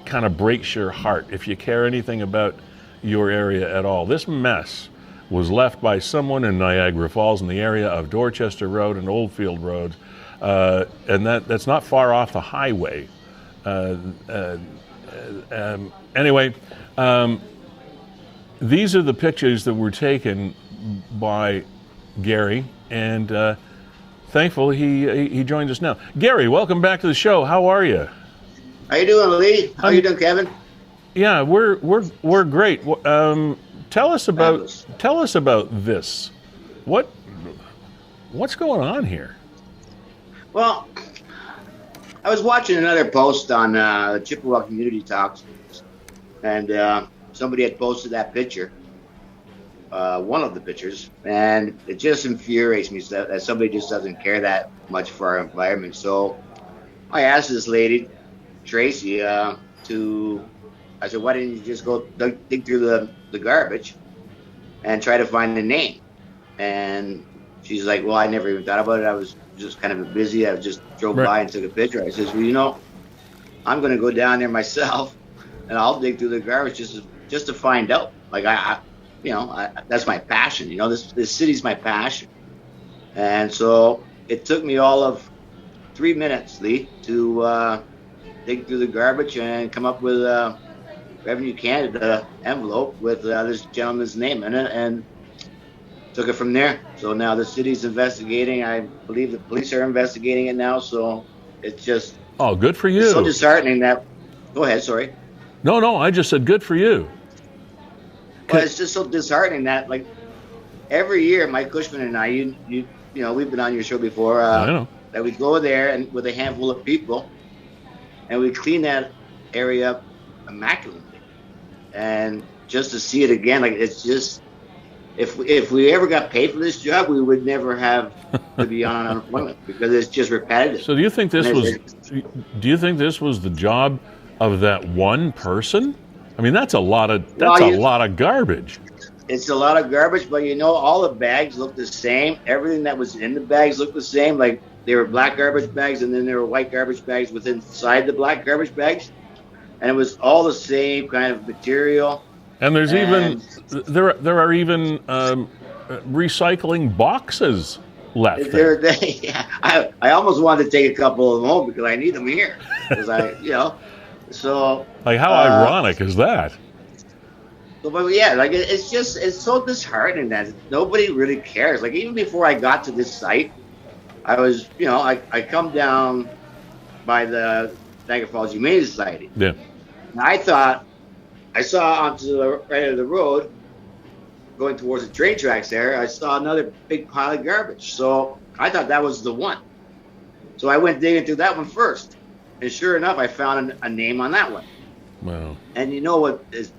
kind of breaks your heart if you care anything about your area at all. This mess was left by someone in Niagara Falls in the area of Dorchester Road and Oldfield Road, and that's not far off the highway. Anyway, these are the pictures that were taken by Gary, and thankfully he joined us now. Gary, welcome back to the show. How are you? How you doing, Lee? How you doing, Kevin? Yeah, we're great. Tell us about this. What's going on here? Well, I was watching another post on Chippewa Community Talks, and somebody had posted that picture, one of the pictures, and it just infuriates me that somebody just doesn't care that much for our environment. So I asked this lady, Tracy, I said, why didn't you just go dig through the garbage and try to find the name? And she's like, well, I never even thought about it. I was just kind of busy. I just drove by and took a picture. I says, well, I'm going to go down there myself and I'll dig through the garbage just to find out. Like that's my passion. This city's my passion. And so it took me all of 3 minutes, Lee, to dig through the garbage and come up with Revenue Canada envelope with this gentleman's name in it, and took it from there. So now the city's investigating. I believe the police are investigating it now. So it's just good for you. It's so disheartening that. Go ahead. Sorry. No. I just said good for you. Well, it's just so disheartening that like every year, Mike Cushman and I, we've been on your show before. I know that we go there and with a handful of people, and we clean that area up immaculately. And just to see it again, like it's just, if we ever got paid for this job, we would never have to be on unemployment because it's just repetitive. So do you think this was the job of that one person? I mean, that's a lot of garbage. It's a lot of garbage, but all the bags look the same. Everything that was in the bags looked the same. Like they were black garbage bags, and then there were white garbage bags within inside the black garbage bags. And it was all the same kind of material. And there are even recycling boxes left there. I almost wanted to take a couple of them home because I need them here. Because so. Like how ironic is that? But yeah, like it's so disheartening that nobody really cares. Like even before I got to this site, I was, I come down by the Niagara Falls Humane Society. Yeah. And I thought I saw onto the right of the road, going towards the train tracks there, I saw another big pile of garbage. So I thought that was the one. So I went digging through that one first. And sure enough, I found a name on that one. Wow. And you know what is,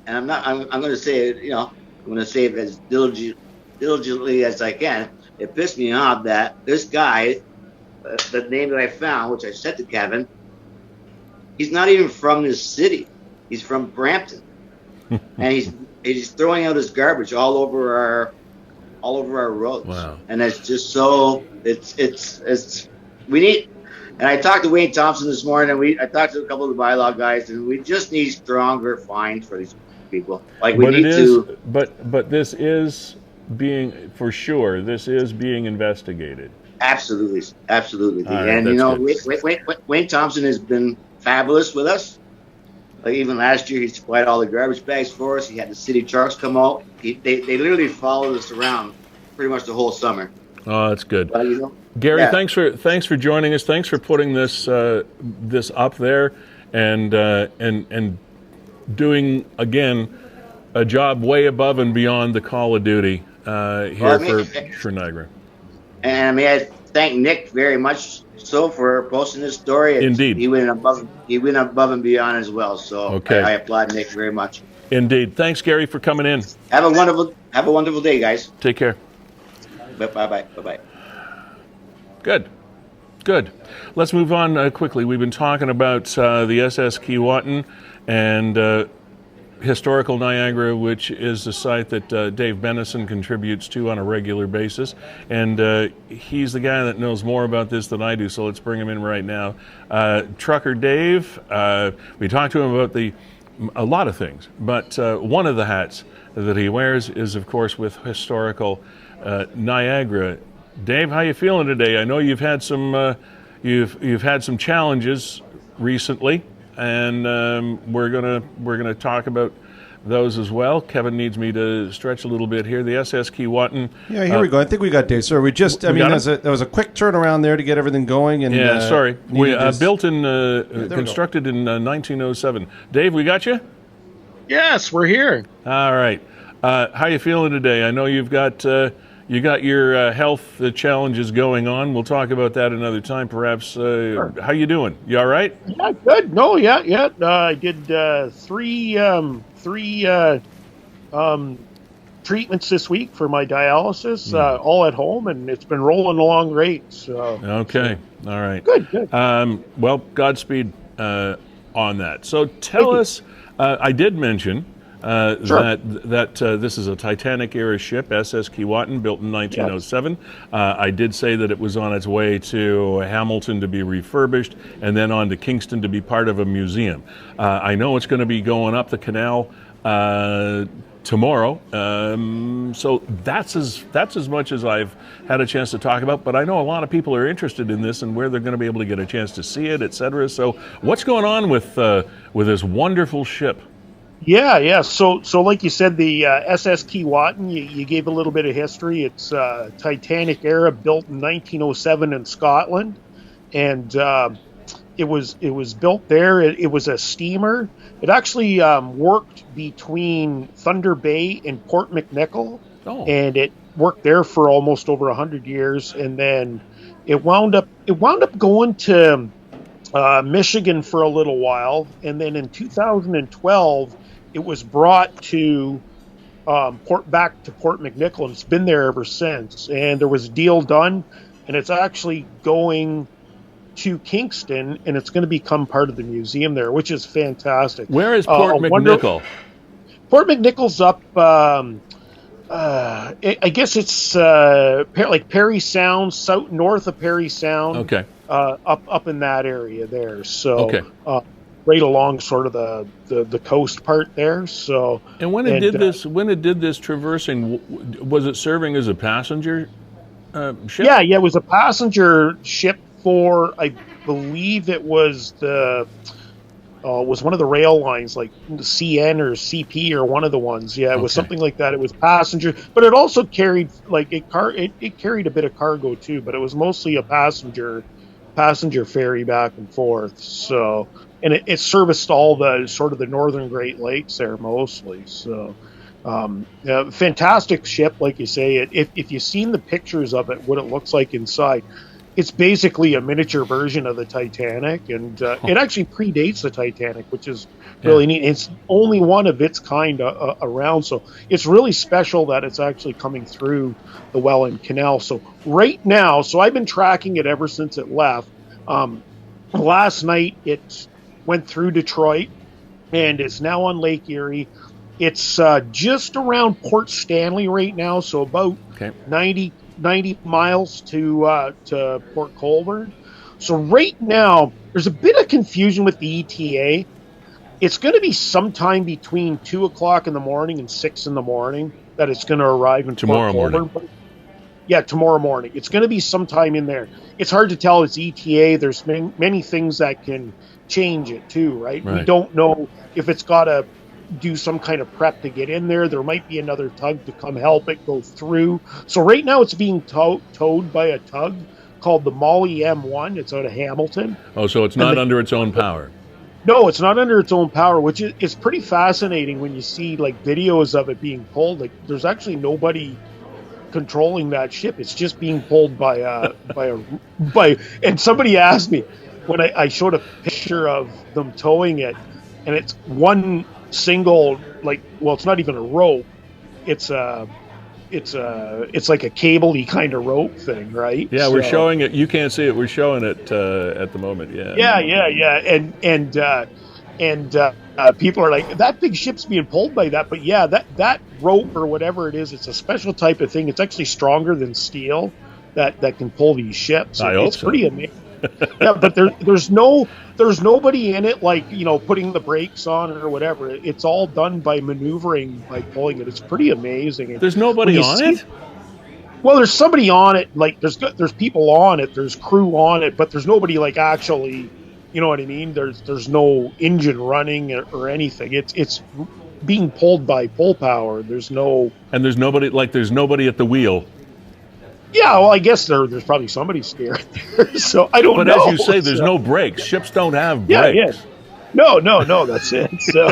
and I'm going to say it, I'm going to say it as diligently as I can. It pissed me off that this guy, the name that I found, which I said to Kevin, he's not even from this city. He's from Brampton, and he's throwing out his garbage all over our roads. Wow. And it's just so we need. And I talked to Wayne Thompson this morning, and I talked to a couple of the bylaw guys, and we just need stronger fines for these people. Like we need to. But this is being investigated. Absolutely. Right, and Wayne Thompson has been fabulous with us. Like even last year, he supplied all the garbage bags for us. He had the city trucks come out. They literally followed us around pretty much the whole summer. Oh, that's good. But, Gary, yeah. thanks for joining us. Thanks for putting this up there and doing again a job way above and beyond the call of duty here for Niagara. And thank Nick very much so for posting this story. Indeed. He went above and beyond as well. So Okay. I applaud Nick very much. Indeed. Thanks, Gary, for coming in. Have a wonderful day, guys. Take care. Bye-bye. Good. Let's move on quickly. We've been talking about the SS Keewatin and Historical Niagara, which is a site that Dave Bennison contributes to on a regular basis. And he's the guy that knows more about this than I do, so let's bring him in right now. Trucker Dave, we talked to him about a lot of things, but one of the hats that he wears is, of course, with Historical Niagara. Dave, how you feeling today? I know you've had some you've had some challenges recently, and we're gonna talk about those as well. Kevin needs me to stretch a little bit here. The SS Keewatin. Yeah, here we go. I think we got Dave. Sorry, there was a quick turnaround there to get everything going. And sorry. We built in constructed in 1907. Dave, we got you? Yes, we're here. All right. How you feeling today? I know you've got your health challenges going on. We'll talk about that another time, perhaps. Sure. How you doing? You all right? Yeah, good. No, yeah. I did three treatments this week for my dialysis, all at home, and it's been rolling along great. So okay, all right. Good. Well, Godspeed on that. So tell us. I did mention. Sure. That this is a Titanic-era ship, SS Keewatin, built in 1907. I did say that it was on its way to Hamilton to be refurbished, and then on to Kingston to be part of a museum. I know it's going to be going up the canal tomorrow, so that's as much as I've had a chance to talk about. But I know a lot of people are interested in this and where they're going to be able to get a chance to see it, etc. So what's going on with this wonderful ship? Yeah. So like you said, the SS Keewatin, you gave a little bit of history. It's Titanic era, built in 1907 in Scotland, and it was built there. It was a steamer. It actually worked between Thunder Bay and Port McNicoll, and it worked there for almost over 100 years, and then it wound up going to Michigan for a little while, and then in 2012. It was brought to back to Port McNicoll, and it's been there ever since. And there was a deal done, and it's actually going to Kingston, and it's going to become part of the museum there, which is fantastic. Where is Port McNicoll? Port McNicoll's up. I guess it's like Perry Sound, north of Perry Sound. Okay. Up in that area there. So. Okay. Right along sort of the coast part there. So. And when it did this traversing, was it serving as a passenger ship? Yeah. It was a passenger ship for, I believe it was was one of the rail lines, like CN or CP or one of the ones. Yeah, it was something like that. It was passenger, but it also carried it carried a bit of cargo too. But it was mostly a passenger ferry back and forth. So. And it serviced all the sort of the northern Great Lakes there mostly. So, fantastic ship, like you say. If you've seen the pictures of it, what it looks like inside, it's basically a miniature version of the Titanic, and it actually predates the Titanic, which is really neat. It's only one of its kind around, so it's really special that it's actually coming through the Welland Canal. So right now, I've been tracking it ever since it left. Last night it went through Detroit, and it's now on Lake Erie. It's just around Port Stanley right now, so about 90 miles to Port Colborne. So right now, there's a bit of confusion with the ETA. It's going to be sometime between 2 o'clock in the morning and 6 in the morning that it's going to arrive in Port Colborne. Yeah, tomorrow morning. It's going to be sometime in there. It's hard to tell. It's ETA. There's many things that can change it too, right? We don't know if it's got to do some kind of prep to get in there. There might be another tug to come help it go through. So right now it's being towed by a tug called the Molly M1. It's out of Hamilton. Oh, so it's not under its own power. No, it's not under its own power, which is pretty fascinating when you see like videos of it being pulled. Like there's actually nobody controlling that ship. It's just being pulled by and somebody asked me when I showed a picture of them towing it, and it's one single, like, well, it's not even a rope. It's like a cable-y kind of rope thing, right? Yeah, we're showing it. You can't see it. We're showing it at the moment. Yeah. Yeah. And people are like, that big ship's being pulled by that. But yeah, that rope or whatever it is, it's a special type of thing. It's actually stronger than steel that can pull these ships. It's pretty amazing. Yeah, but there's nobody in it, like, putting the brakes on it or whatever. It's all done by maneuvering, by pulling it. It's pretty amazing. There's nobody on it? Well, there's somebody on it. Like, there's people on it. There's crew on it, but there's nobody, like, actually, you know what I mean? There's no engine running or anything. It's being pulled by pull power. And there's nobody at the wheel. Yeah, well, I guess there's probably somebody steering there, so I don't know. But as you say, there's no brakes. Ships don't have brakes. Yeah. No, that's it. So,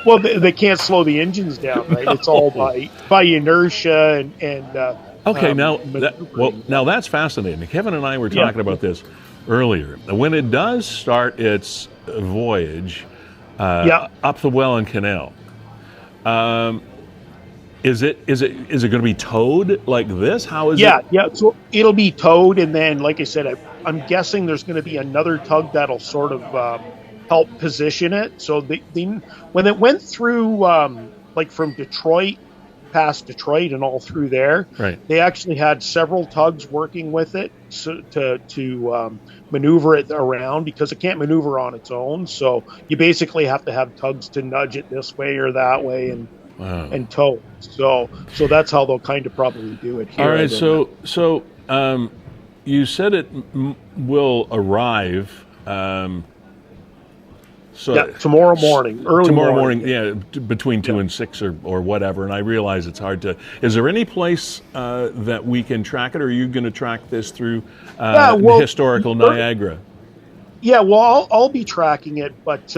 well, they can't slow the engines down, right? It's all by inertia and okay, now that's fascinating. Kevin and I were talking about this earlier. When it does start its voyage up the Welland Canal, is it going to be towed like this? How is it? Yeah. So it'll be towed, and then, like I said, I'm guessing there's going to be another tug that'll sort of help position it. So when it went through, like from Detroit, past Detroit and all through there, right, they actually had several tugs working with it to maneuver it around, because it can't maneuver on its own. So you basically have to have tugs to nudge it this way or that way and tow. So that's how they'll kind of probably do it here. All right. So you said it will arrive. Tomorrow morning, early tomorrow morning. Yeah, between 2 and 6 or whatever. And I realize it's hard to. Is there any place that we can track it, or are you going to track this through Historical Niagara? Yeah, well, I'll be tracking it, but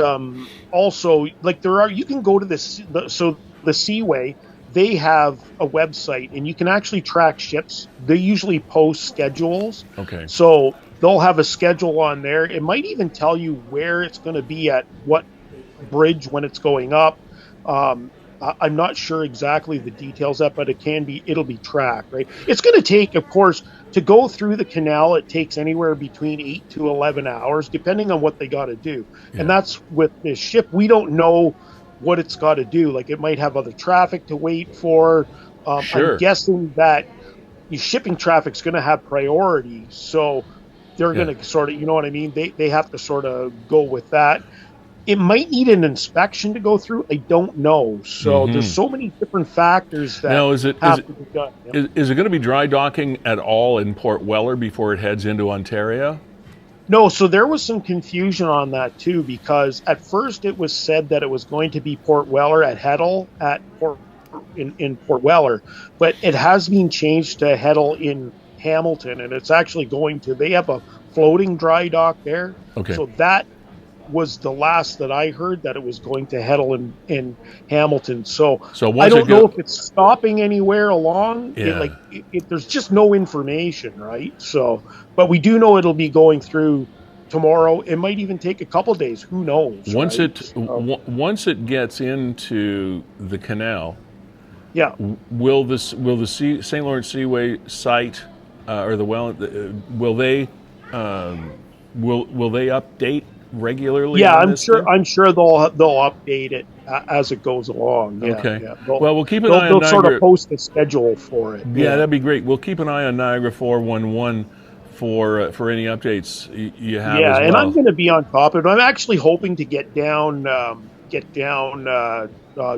also, like, you can go to the Seaway. They have a website, and you can actually track ships. They usually post schedules. Okay. So they'll have a schedule on there. It might even tell you where it's going to be at what bridge when it's going up. I'm not sure exactly the details of that, but it'll be tracked, right? It's going to take, of course, to go through the canal, it takes anywhere between 8 to 11 hours, depending on what they got to do. Yeah. And that's with this ship. We don't know what it's got to do. Like, it might have other traffic to wait for. Sure. I'm guessing that shipping traffic's going to have priority, so they're going to sort of, you know what I mean? They have to sort of go with that. It might need an inspection to go through. I don't know. So there's so many different factors that have to be done. Is it going to be dry docking at all in Port Weller before it heads into Ontario? No, so there was some confusion on that too, because at first it was said that it was going to be Port Weller at Heddle in Port Weller, but it has been changed to Heddle in Hamilton, and it's actually they have a floating dry dock there. Okay. So that was the last that I heard, that it was going to Heddle in Hamilton. So I don't know if it's stopping anywhere along. Yeah. There's just no information, right? So, but we do know it'll be going through tomorrow. It might even take a couple days. Who knows? Once it gets into the canal, will the St. Lawrence Seaway site or the will they update regularly? Yeah, I'm sure they'll update it as it goes along. Yeah, okay. Yeah. We'll keep an eye on Niagara. They'll sort of post a schedule for it. Yeah, that'd be great. We'll keep an eye on Niagara 411 for any updates you have. Yeah, as well. And I'm going to be on top of it. I'm actually hoping to get down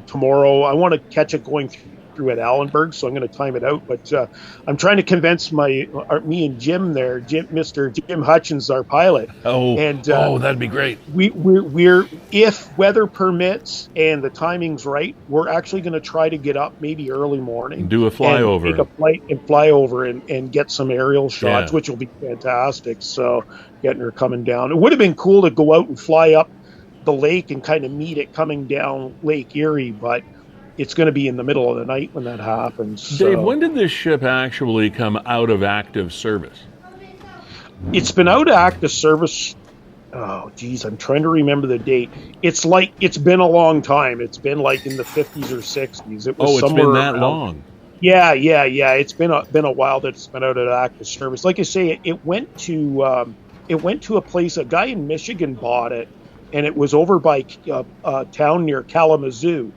tomorrow. I want to catch it going through at Allenburg, so I'm going to time it out. But I'm trying to convince me and Jim there, Mr. Jim Hutchins, our pilot. That'd be great. We're if weather permits and the timing's right, we're actually going to try to get up maybe early morning, do a flyover, take a flight and fly over and get some aerial shots, which will be fantastic. So getting her coming down, it would have been cool to go out and fly up the lake and kind of meet it coming down Lake Erie, but it's going to be in the middle of the night when that happens. Dave, when did this ship actually come out of active service? It's been out of active service. Oh, geez, I'm trying to remember the date. It's been a long time. It's been like in the 50s or 60s. It was it's been that long. Yeah. It's been a while that it's been out of active service. Like I say, it went to a place. A guy in Michigan bought it, and it was over by a town near Kalamazoo,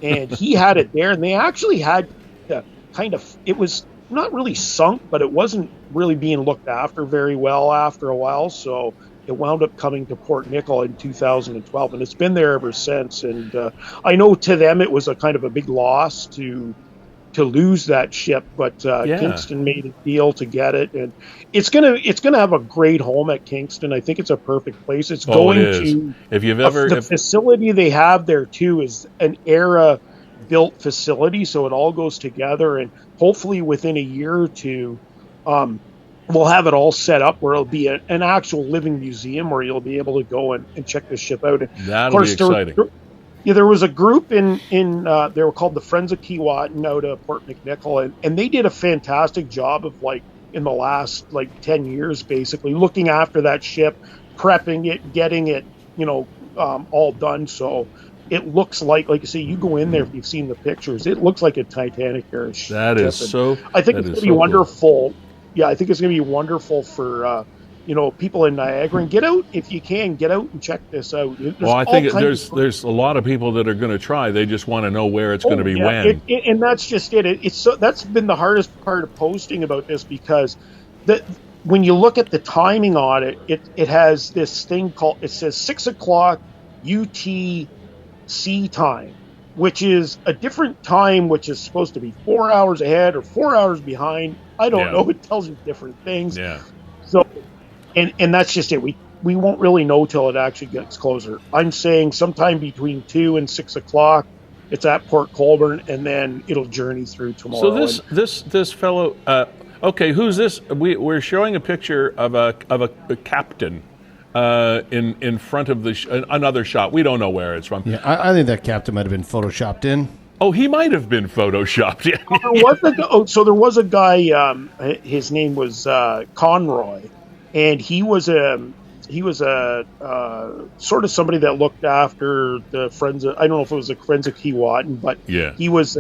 and he had it there. And they actually had it was not really sunk, but it wasn't really being looked after very well after a while. So it wound up coming to Port Nickel in 2012, and it's been there ever since. And I know to them it was a kind of a big loss to lose that ship, but Kingston made a deal to get it, and it's gonna have a great home at Kingston. I think it's a perfect place. It's going to. If you've ever the facility they have there too is an era built facility, so it all goes together, and hopefully within a year or two, we'll have it all set up where it'll be an actual living museum where you'll be able to go and check the ship out. And that'll be exciting. There was a group in they were called the Friends of Keewatin out of Port McNichol, and they did a fantastic job of, like, in the last 10 years, basically looking after that ship, prepping it, getting it, all done. So it looks like you say, you go in there, if you've seen the pictures, it looks like a Titanic era ship. That is so. I think it's going to be wonderful. Cool. Yeah, I think it's going to be wonderful for people in Niagara, and get out if you can. Get out and check this out. I think there's a lot of people that are going to try. They just want to know where it's going to be when. And that's just it. That's been the hardest part of posting about this, because when you look at the timing on it, it has this thing called, it says 6 o'clock UTC time, which is a different time, which is supposed to be 4 hours ahead or 4 hours behind. I don't know. It tells you different things. Yeah. So, and that's just it. We won't really know till it actually gets closer. I'm saying sometime between 2 and 6 o'clock. It's at Port Colborne, and then it'll journey through tomorrow. So this fellow. Okay, who's this? We're showing a picture of a captain in front of another shot. We don't know where it's from. Yeah, I think that captain might have been photoshopped in. Oh, he might have been photoshopped. Yeah. There was a guy. His name was Conroy, and he was a sort of somebody that looked after the Friends of, I don't know if it was the Friends of Keewatin, but he was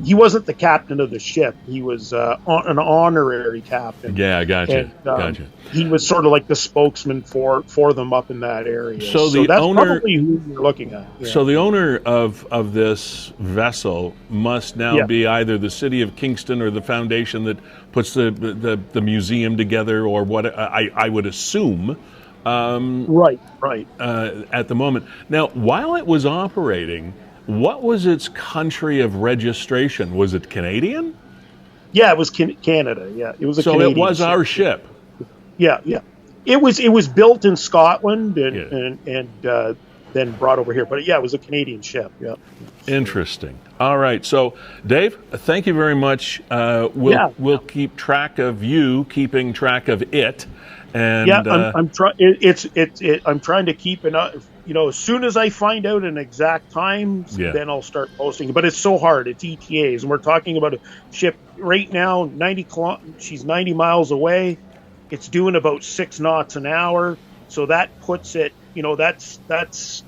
he wasn't the captain of the ship. He was an honorary captain. Yeah, gotcha. Gotcha. He was sort of like the spokesman for them up in that area. So that's probably who you're looking at. Yeah. So the owner of this vessel must now be either the city of Kingston or the foundation that puts the museum together, or what I would assume. Right. At the moment. Now, while it was operating, what was its country of registration? Was it Canadian? Yeah, it was Canada. Yeah, it was a Canadian it was ship. Our ship. Yeah. It was built in Scotland and then brought over here. But yeah, it was a Canadian ship. Yeah. Interesting. All right. So, Dave, thank you very much. We'll keep track of you keeping track of it. And I'm trying. I'm trying to keep it. As soon as I find out an exact time, then I'll start posting. But it's so hard. It's ETAs, and we're talking about a ship right now. She's 90 miles away. It's doing about 6 knots an hour. So that puts it. That's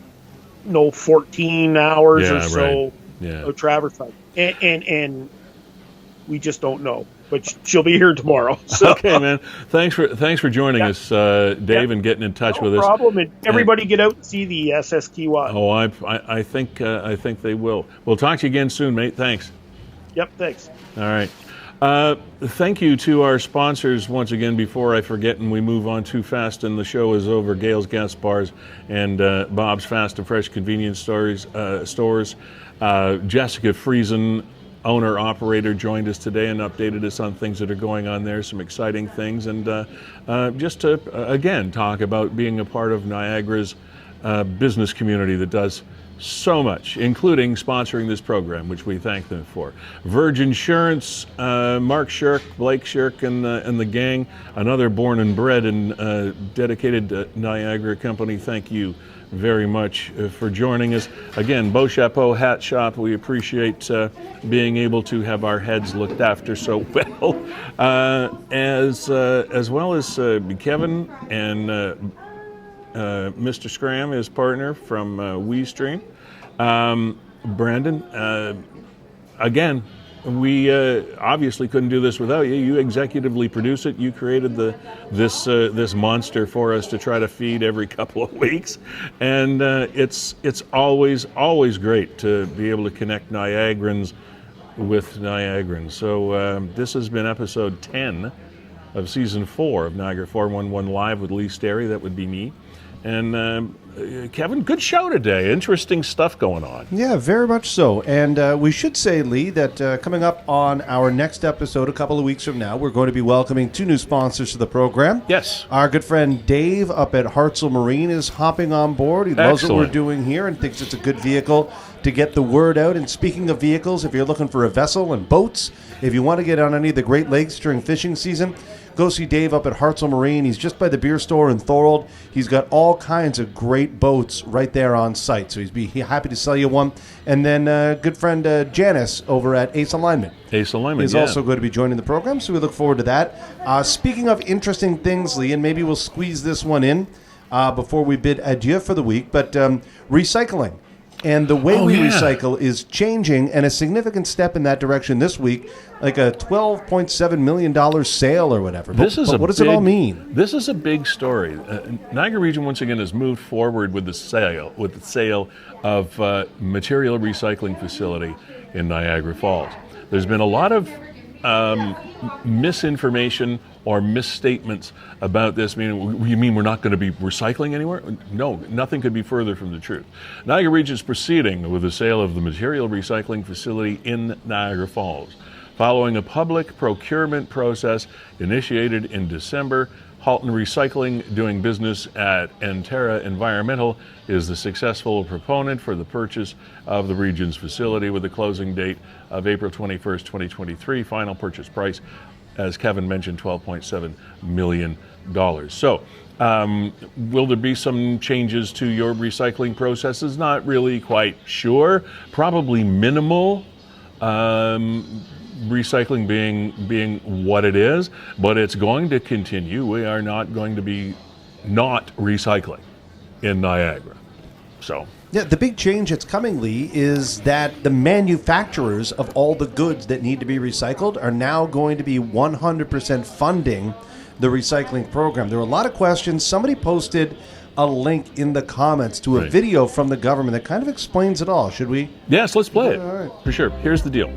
14 hours or so of traverse time, and we just don't know. But she'll be here tomorrow. So. Okay, man. Thanks for joining us, Dave, and getting in touch with us. No problem. And everybody get out and see the SS Keewatin. Oh, I think they will. We'll talk to you again soon, mate. Thanks. Yep. Thanks. All right. Thank you to our sponsors once again. Before I forget and we move on too fast and the show is over, Gale's Gas Bars and Bob's Fast and Fresh Convenience Stores. Jessica Friesen, owner-operator, joined us today and updated us on things that are going on there, some exciting things, and just to, again, talk about being a part of Niagara's business community that does so much, including sponsoring this program, which we thank them for. Verge Insurance, Mark Shirk, Blake Shirk, and the gang, another born and bred and dedicated Niagara company. Thank you very much for joining us. Again, Beau Chapeau Hat Shop, we appreciate being able to have our heads looked after so well, as well as Kevin and Mr. Scram, his partner from WeeStream. Brandon, again, we obviously couldn't do this without you. You executively produce it. You created this monster for us to try to feed every couple of weeks, and it's always great to be able to connect Niagarans with Niagarans. So this has been episode 10 of season 4 of Niagara 411 Live with Lee Sterry. That would be me. And Kevin, good show today. Interesting stuff going on. Yeah, very much so. And we should say, Lee, that coming up on our next episode a couple of weeks from now, we're going to be welcoming 2 new sponsors to the program. Yes. Our good friend Dave up at Hartzell Marine is hopping on board. He loves what we're doing here and thinks it's a good vehicle to get the word out. And speaking of vehicles, if you're looking for a vessel and boats, if you want to get on any of the Great Lakes during fishing season, go see Dave up at Hartzell Marine. He's just by the beer store in Feulled. He's got all kinds of great boats right there on site, so he'd be happy to sell you one. And then good friend Janice over at Ace Alignment. Ace Alignment, is also going to be joining the program, so we look forward to that. Speaking of interesting things, Lee, and maybe we'll squeeze this one in before we bid adieu for the week, but recycling. And the way we recycle is changing, and a significant step in that direction this week, like a $12.7 million sale or whatever. But what does it all mean? This is a big story. Niagara Region once again has moved forward with the sale of material recycling facility in Niagara Falls. There's been a lot of misinformation or misstatements about this. You mean we're not going to be recycling anywhere? No, nothing could be further from the truth. Niagara Region is proceeding with the sale of the material recycling facility in Niagara Falls. Following a public procurement process initiated in December, Halton Recycling, doing business at Enterra Environmental, is the successful proponent for the purchase of the region's facility with a closing date of April 21st, 2023. Final purchase price, as Kevin mentioned, $12.7 million. So, will there be some changes to your recycling processes? Not really quite sure. Probably minimal. Recycling being what it is, but it's going to continue. We are not going to be not recycling in Niagara. So yeah, the big change that's coming, Lee, is that the manufacturers of all the goods that need to be recycled are now going to be 100% funding the recycling program. There were a lot of questions. Somebody posted a link in the comments to a video from the government that kind of explains it all. Should we? Yes, let's play it. All right. For sure. Here's the deal.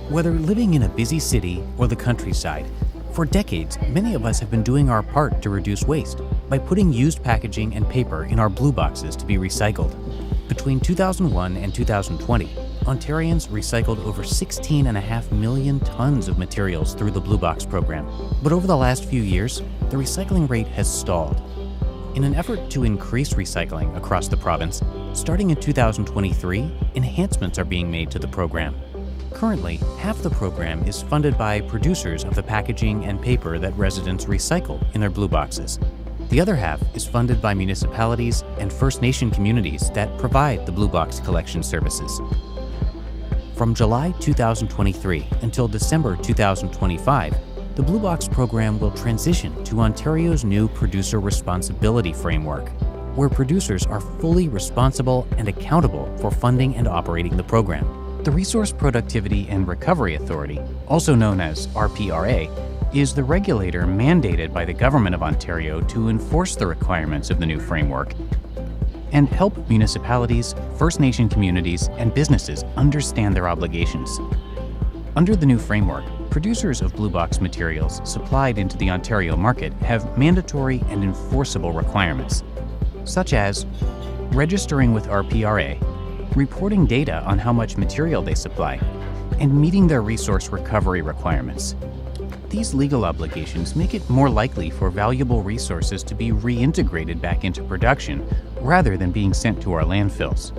Whether living in a busy city or the countryside, for decades, many of us have been doing our part to reduce waste by putting used packaging and paper in our blue boxes to be recycled. Between 2001 and 2020, Ontarians recycled over 16.5 million tons of materials through the Blue Box program. But over the last few years, the recycling rate has stalled. In an effort to increase recycling across the province, starting in 2023, enhancements are being made to the program. Currently, half the program is funded by producers of the packaging and paper that residents recycle in their blue boxes. The other half is funded by municipalities and First Nation communities that provide the blue box collection services. From July 2023 until December 2025, the Blue Box program will transition to Ontario's new producer responsibility framework, where producers are fully responsible and accountable for funding and operating the program. The Resource Productivity and Recovery Authority, also known as RPRA, is the regulator mandated by the Government of Ontario to enforce the requirements of the new framework and help municipalities, First Nation communities, and businesses understand their obligations. Under the new framework, producers of Blue Box materials supplied into the Ontario market have mandatory and enforceable requirements, such as registering with RPRA, reporting data on how much material they supply, and meeting their resource recovery requirements. These legal obligations make it more likely for valuable resources to be reintegrated back into production rather than being sent to our landfills.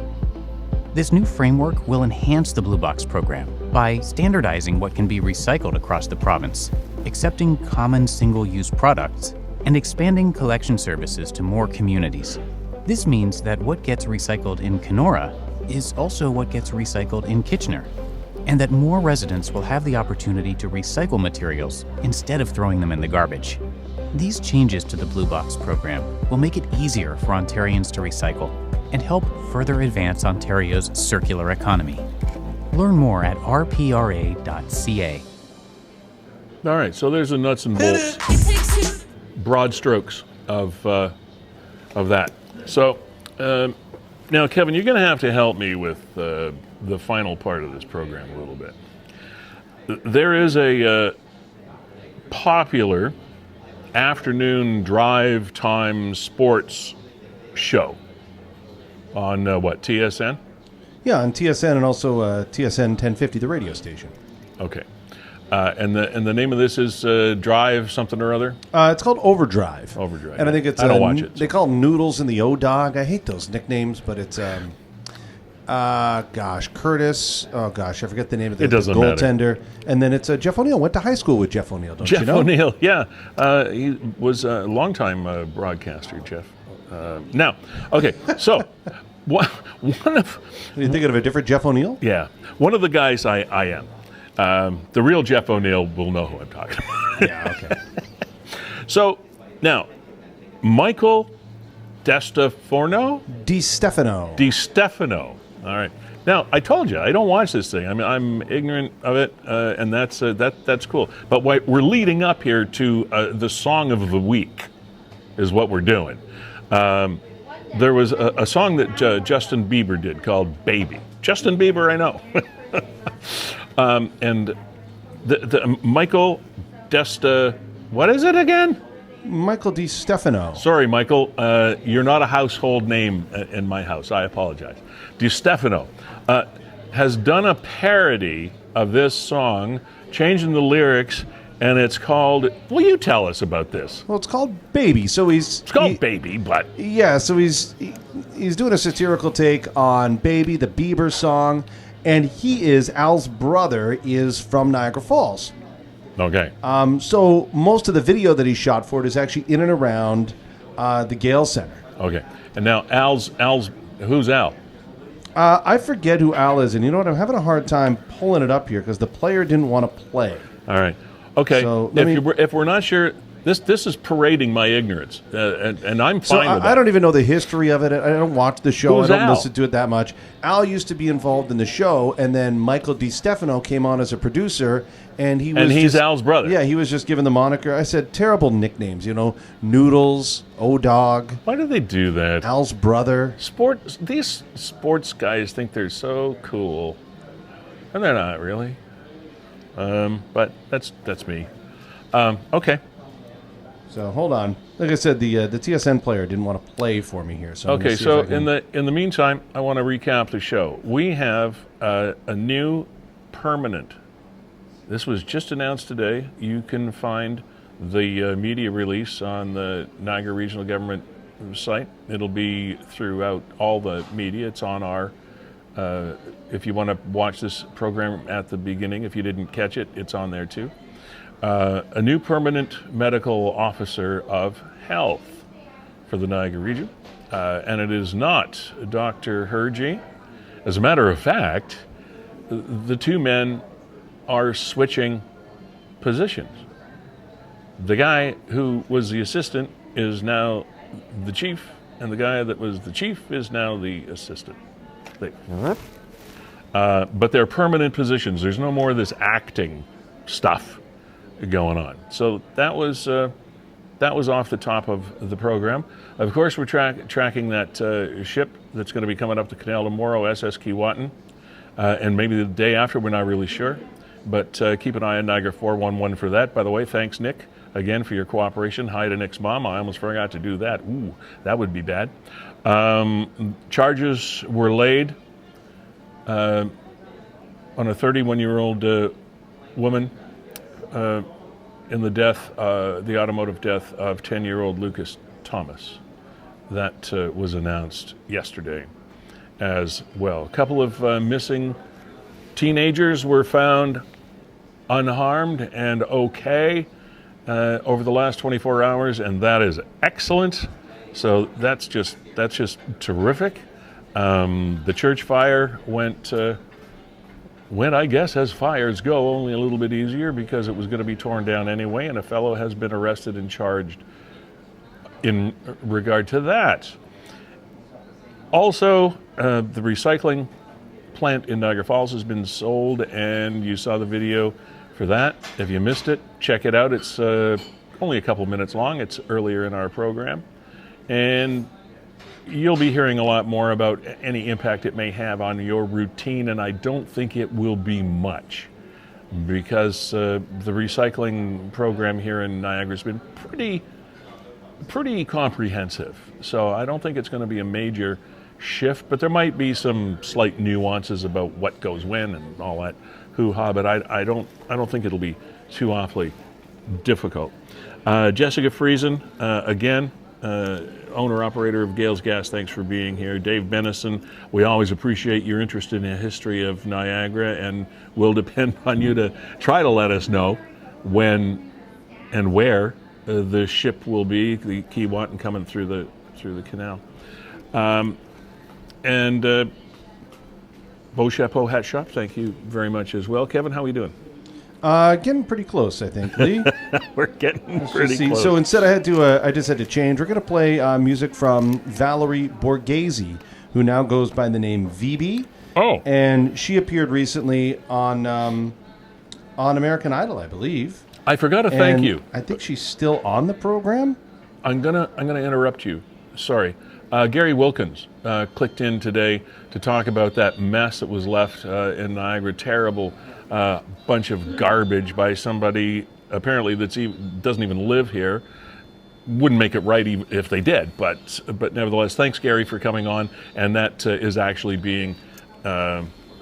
This new framework will enhance the Blue Box program by standardizing what can be recycled across the province, accepting common single-use products, and expanding collection services to more communities. This means that what gets recycled in Kenora is also what gets recycled in Kitchener, and that more residents will have the opportunity to recycle materials instead of throwing them in the garbage. These changes to the Blue Box program will make it easier for Ontarians to recycle and help further advance Ontario's circular economy. Learn more at rpra.ca. All right, so there's the nuts and bolts, broad strokes of that. So now, Kevin, you're going to have to help me with the final part of this program a little bit. There is a popular afternoon drive time sports show on TSN? Yeah, on TSN and also TSN 1050, the radio station. Okay. And the name of this is Drive something or other? It's called Overdrive. Overdrive. And I think it's I don't watch it. They call them Noodles and the O-Dog. I hate those nicknames, but it's Curtis. Oh gosh, I forget the name of the goaltender. Matter. And then it's Jeff O'Neill. Went to high school with Jeff O'Neill, don't you know? Jeff O'Neill, yeah. He was a longtime broadcaster, Jeff. Now, okay, so one of... Are you thinking of a different Jeff O'Neill? Yeah. One of the guys I am. The real Jeff O'Neill will know who I'm talking about. Yeah, okay. So, now, Michael DeStefano? DiStefano. All right. Now, I told you, I don't watch this thing. I mean, I'm ignorant of it, and that's cool. But we're leading up here to the song of the week is what we're doing. There was a song that Justin Bieber did called Baby. Justin Bieber, I know. And the Michael what is it again? Michael DiStefano. Sorry, Michael. You're not a household name in my house. I apologize. DiStefano has done a parody of this song, changing the lyrics, and it's called... Will you tell us about this? Well, it's called Baby. So It's called Baby, but... Yeah, so he's doing a satirical take on Baby, the Bieber song, and Al's brother is from Niagara Falls. Okay. So most of the video that he shot for it is actually in and around the Gale Center. Okay. And now who's Al? I forget who Al is, and you know what? I'm having a hard time pulling it up here because the player didn't want to play. All right. Okay. So if we're not sure, this is parading my ignorance, and I'm fine with that. I don't even know the history of it. I don't watch the show. Who's I don't Al? listen to it that much. Al used to be involved in the show, and then Michael DiStefano came on as a producer, and he's Al's brother. Yeah, he was just given the moniker. I said terrible nicknames, Noodles, O-Dog. Why do they do that? Al's brother. These sports guys think they're so cool, and they're not really. But that's me. Okay. So hold on. Like I said, the TSN player didn't want to play for me here. So okay. So in the meantime, I want to recap the show. We have a new permanent. This was just announced today. You can find the media release on the Niagara Regional Government site. It'll be throughout all the media. It's on our. If you want to watch this program at the beginning, if you didn't catch it, it's on there too. A new permanent medical officer of health for the Niagara region, and it is not Dr. Hergy. As a matter of fact, the two men are switching positions. The guy who was the assistant is now the chief, and the guy that was the chief is now the assistant. But they're permanent positions. There's no more of this acting stuff going on. So that was off the top of the program. Of course, we're tracking that ship that's going to be coming up the canal tomorrow, SS Keewatin, and maybe the day after. We're not really sure, but keep an eye on Niagara 411 for that. By the way, thanks, Nick, again for your cooperation. Hi to Nick's mom. I almost forgot to do that. Ooh, that would be bad. Charges were laid on a 31-year-old woman in the death, the automotive death of 10-year-old Lucas Thomas. That was announced yesterday as well. A couple of missing teenagers were found unharmed and okay over the last 24 hours, and that is excellent. So that's just terrific. The church fire went, I guess, as fires go, only a little bit easier because it was going to be torn down anyway, and a fellow has been arrested and charged in regard to that. Also, the recycling plant in Niagara Falls has been sold, and you saw the video for that. If you missed it, check it out. It's only a couple minutes long. It's earlier in our program. And you'll be hearing a lot more about any impact it may have on your routine, and I don't think it will be much, because the recycling program here in Niagara has been pretty comprehensive. So I don't think it's going to be a major shift, but there might be some slight nuances about what goes when and all that hoo-ha, but I don't think it'll be too awfully difficult. Jessica Friesen, again, owner-operator of Gales Gas, thanks for being here. Dave Bennison, we always appreciate your interest in the history of Niagara, and we'll depend on you to try to let us know when and where the ship will be, the Keewatin coming through the canal. And Beau Chapeau Hat Shop, thank you very much as well. Kevin, how are we doing? Getting pretty close, I think, Lee. We're getting pretty close. So instead, I just had to change. We're going to play music from Valerie Borghese, who now goes by the name VB. Oh, and she appeared recently on American Idol, I believe. I forgot to thank you. I think she's still on the program. I'm gonna interrupt you. Sorry. Gary Wilkins clicked in today to talk about that mess that was left in Niagara. Terrible bunch of garbage by somebody apparently that doesn't even live here. Wouldn't make it right even if they did, but nevertheless, thanks Gary for coming on, and that is actually being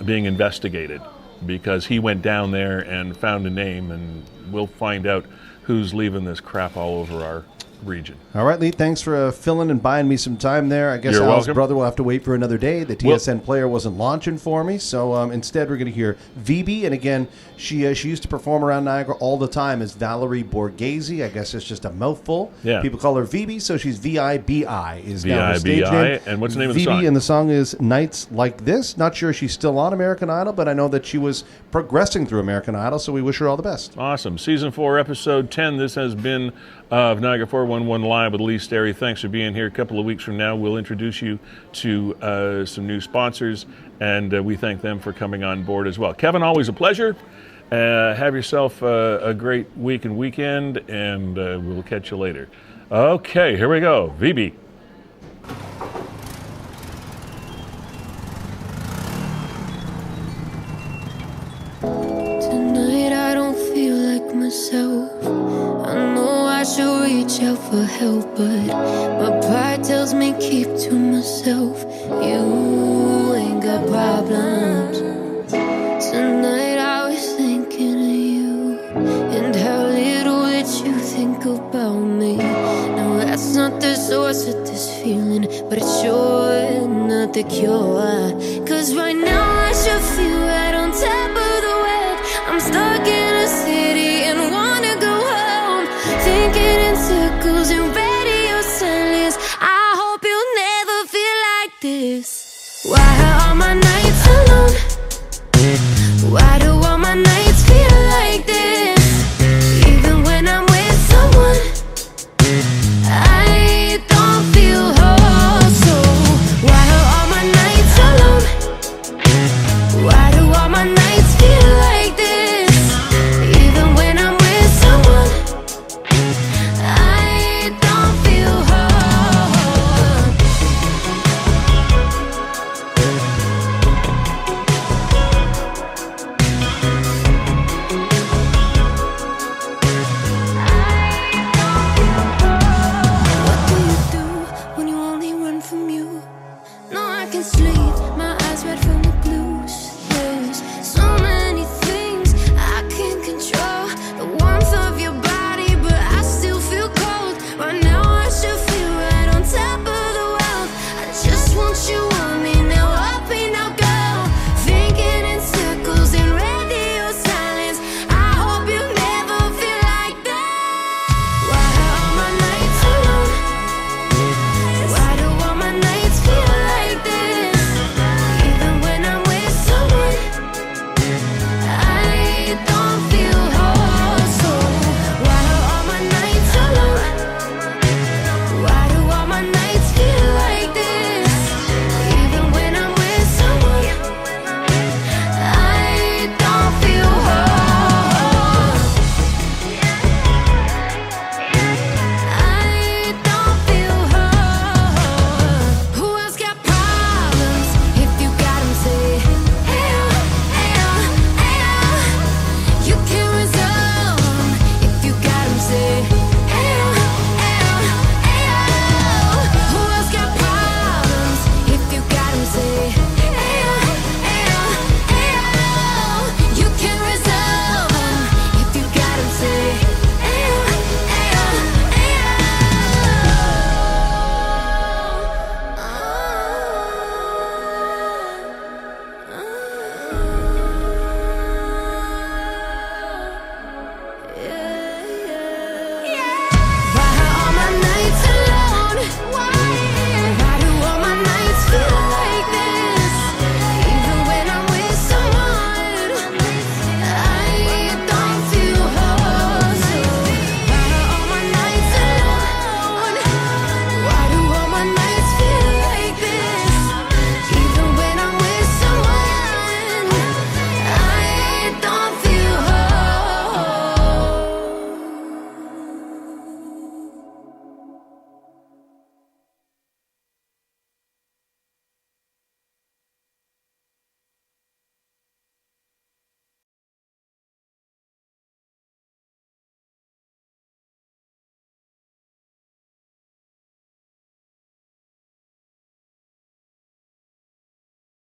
investigated, because he went down there and found a name, and we'll find out who's leaving this crap all over our region. All right, Lee, thanks for filling and buying me some time there. I guess You're Al's welcome. brother will have to wait for another day. The TSN player wasn't launching for me, so instead we're going to hear VB. And again, she used to perform around Niagara all the time as Valerie Borghese. I guess it's just a mouthful. Yeah. People call her VB, so she's VIBI is now her stage VIBI, name. and what's the name of the VB, song? and the song is Nights Like This. Not sure she's still on American Idol, but I know that she was progressing through American Idol, so we wish her all the best. Awesome. Season 4, Episode 10. This has been of Niagara 411 Live with Lee Sterry. Thanks for being here. A couple of weeks from now, we'll introduce you to some new sponsors, and we thank them for coming on board as well. Kevin, always a pleasure. Have yourself a great week and weekend, and we'll catch you later. Okay, here we go. VB. Tonight I don't feel like myself. I know I should reach out for help, but my pride tells me keep to myself. You ain't got problems. Tonight I was thinking of you and how little that you think about me. Now that's not the source of this feeling, but it's sure not the cure. 'Cause right now I should feel right on top of the world. I'm stuck in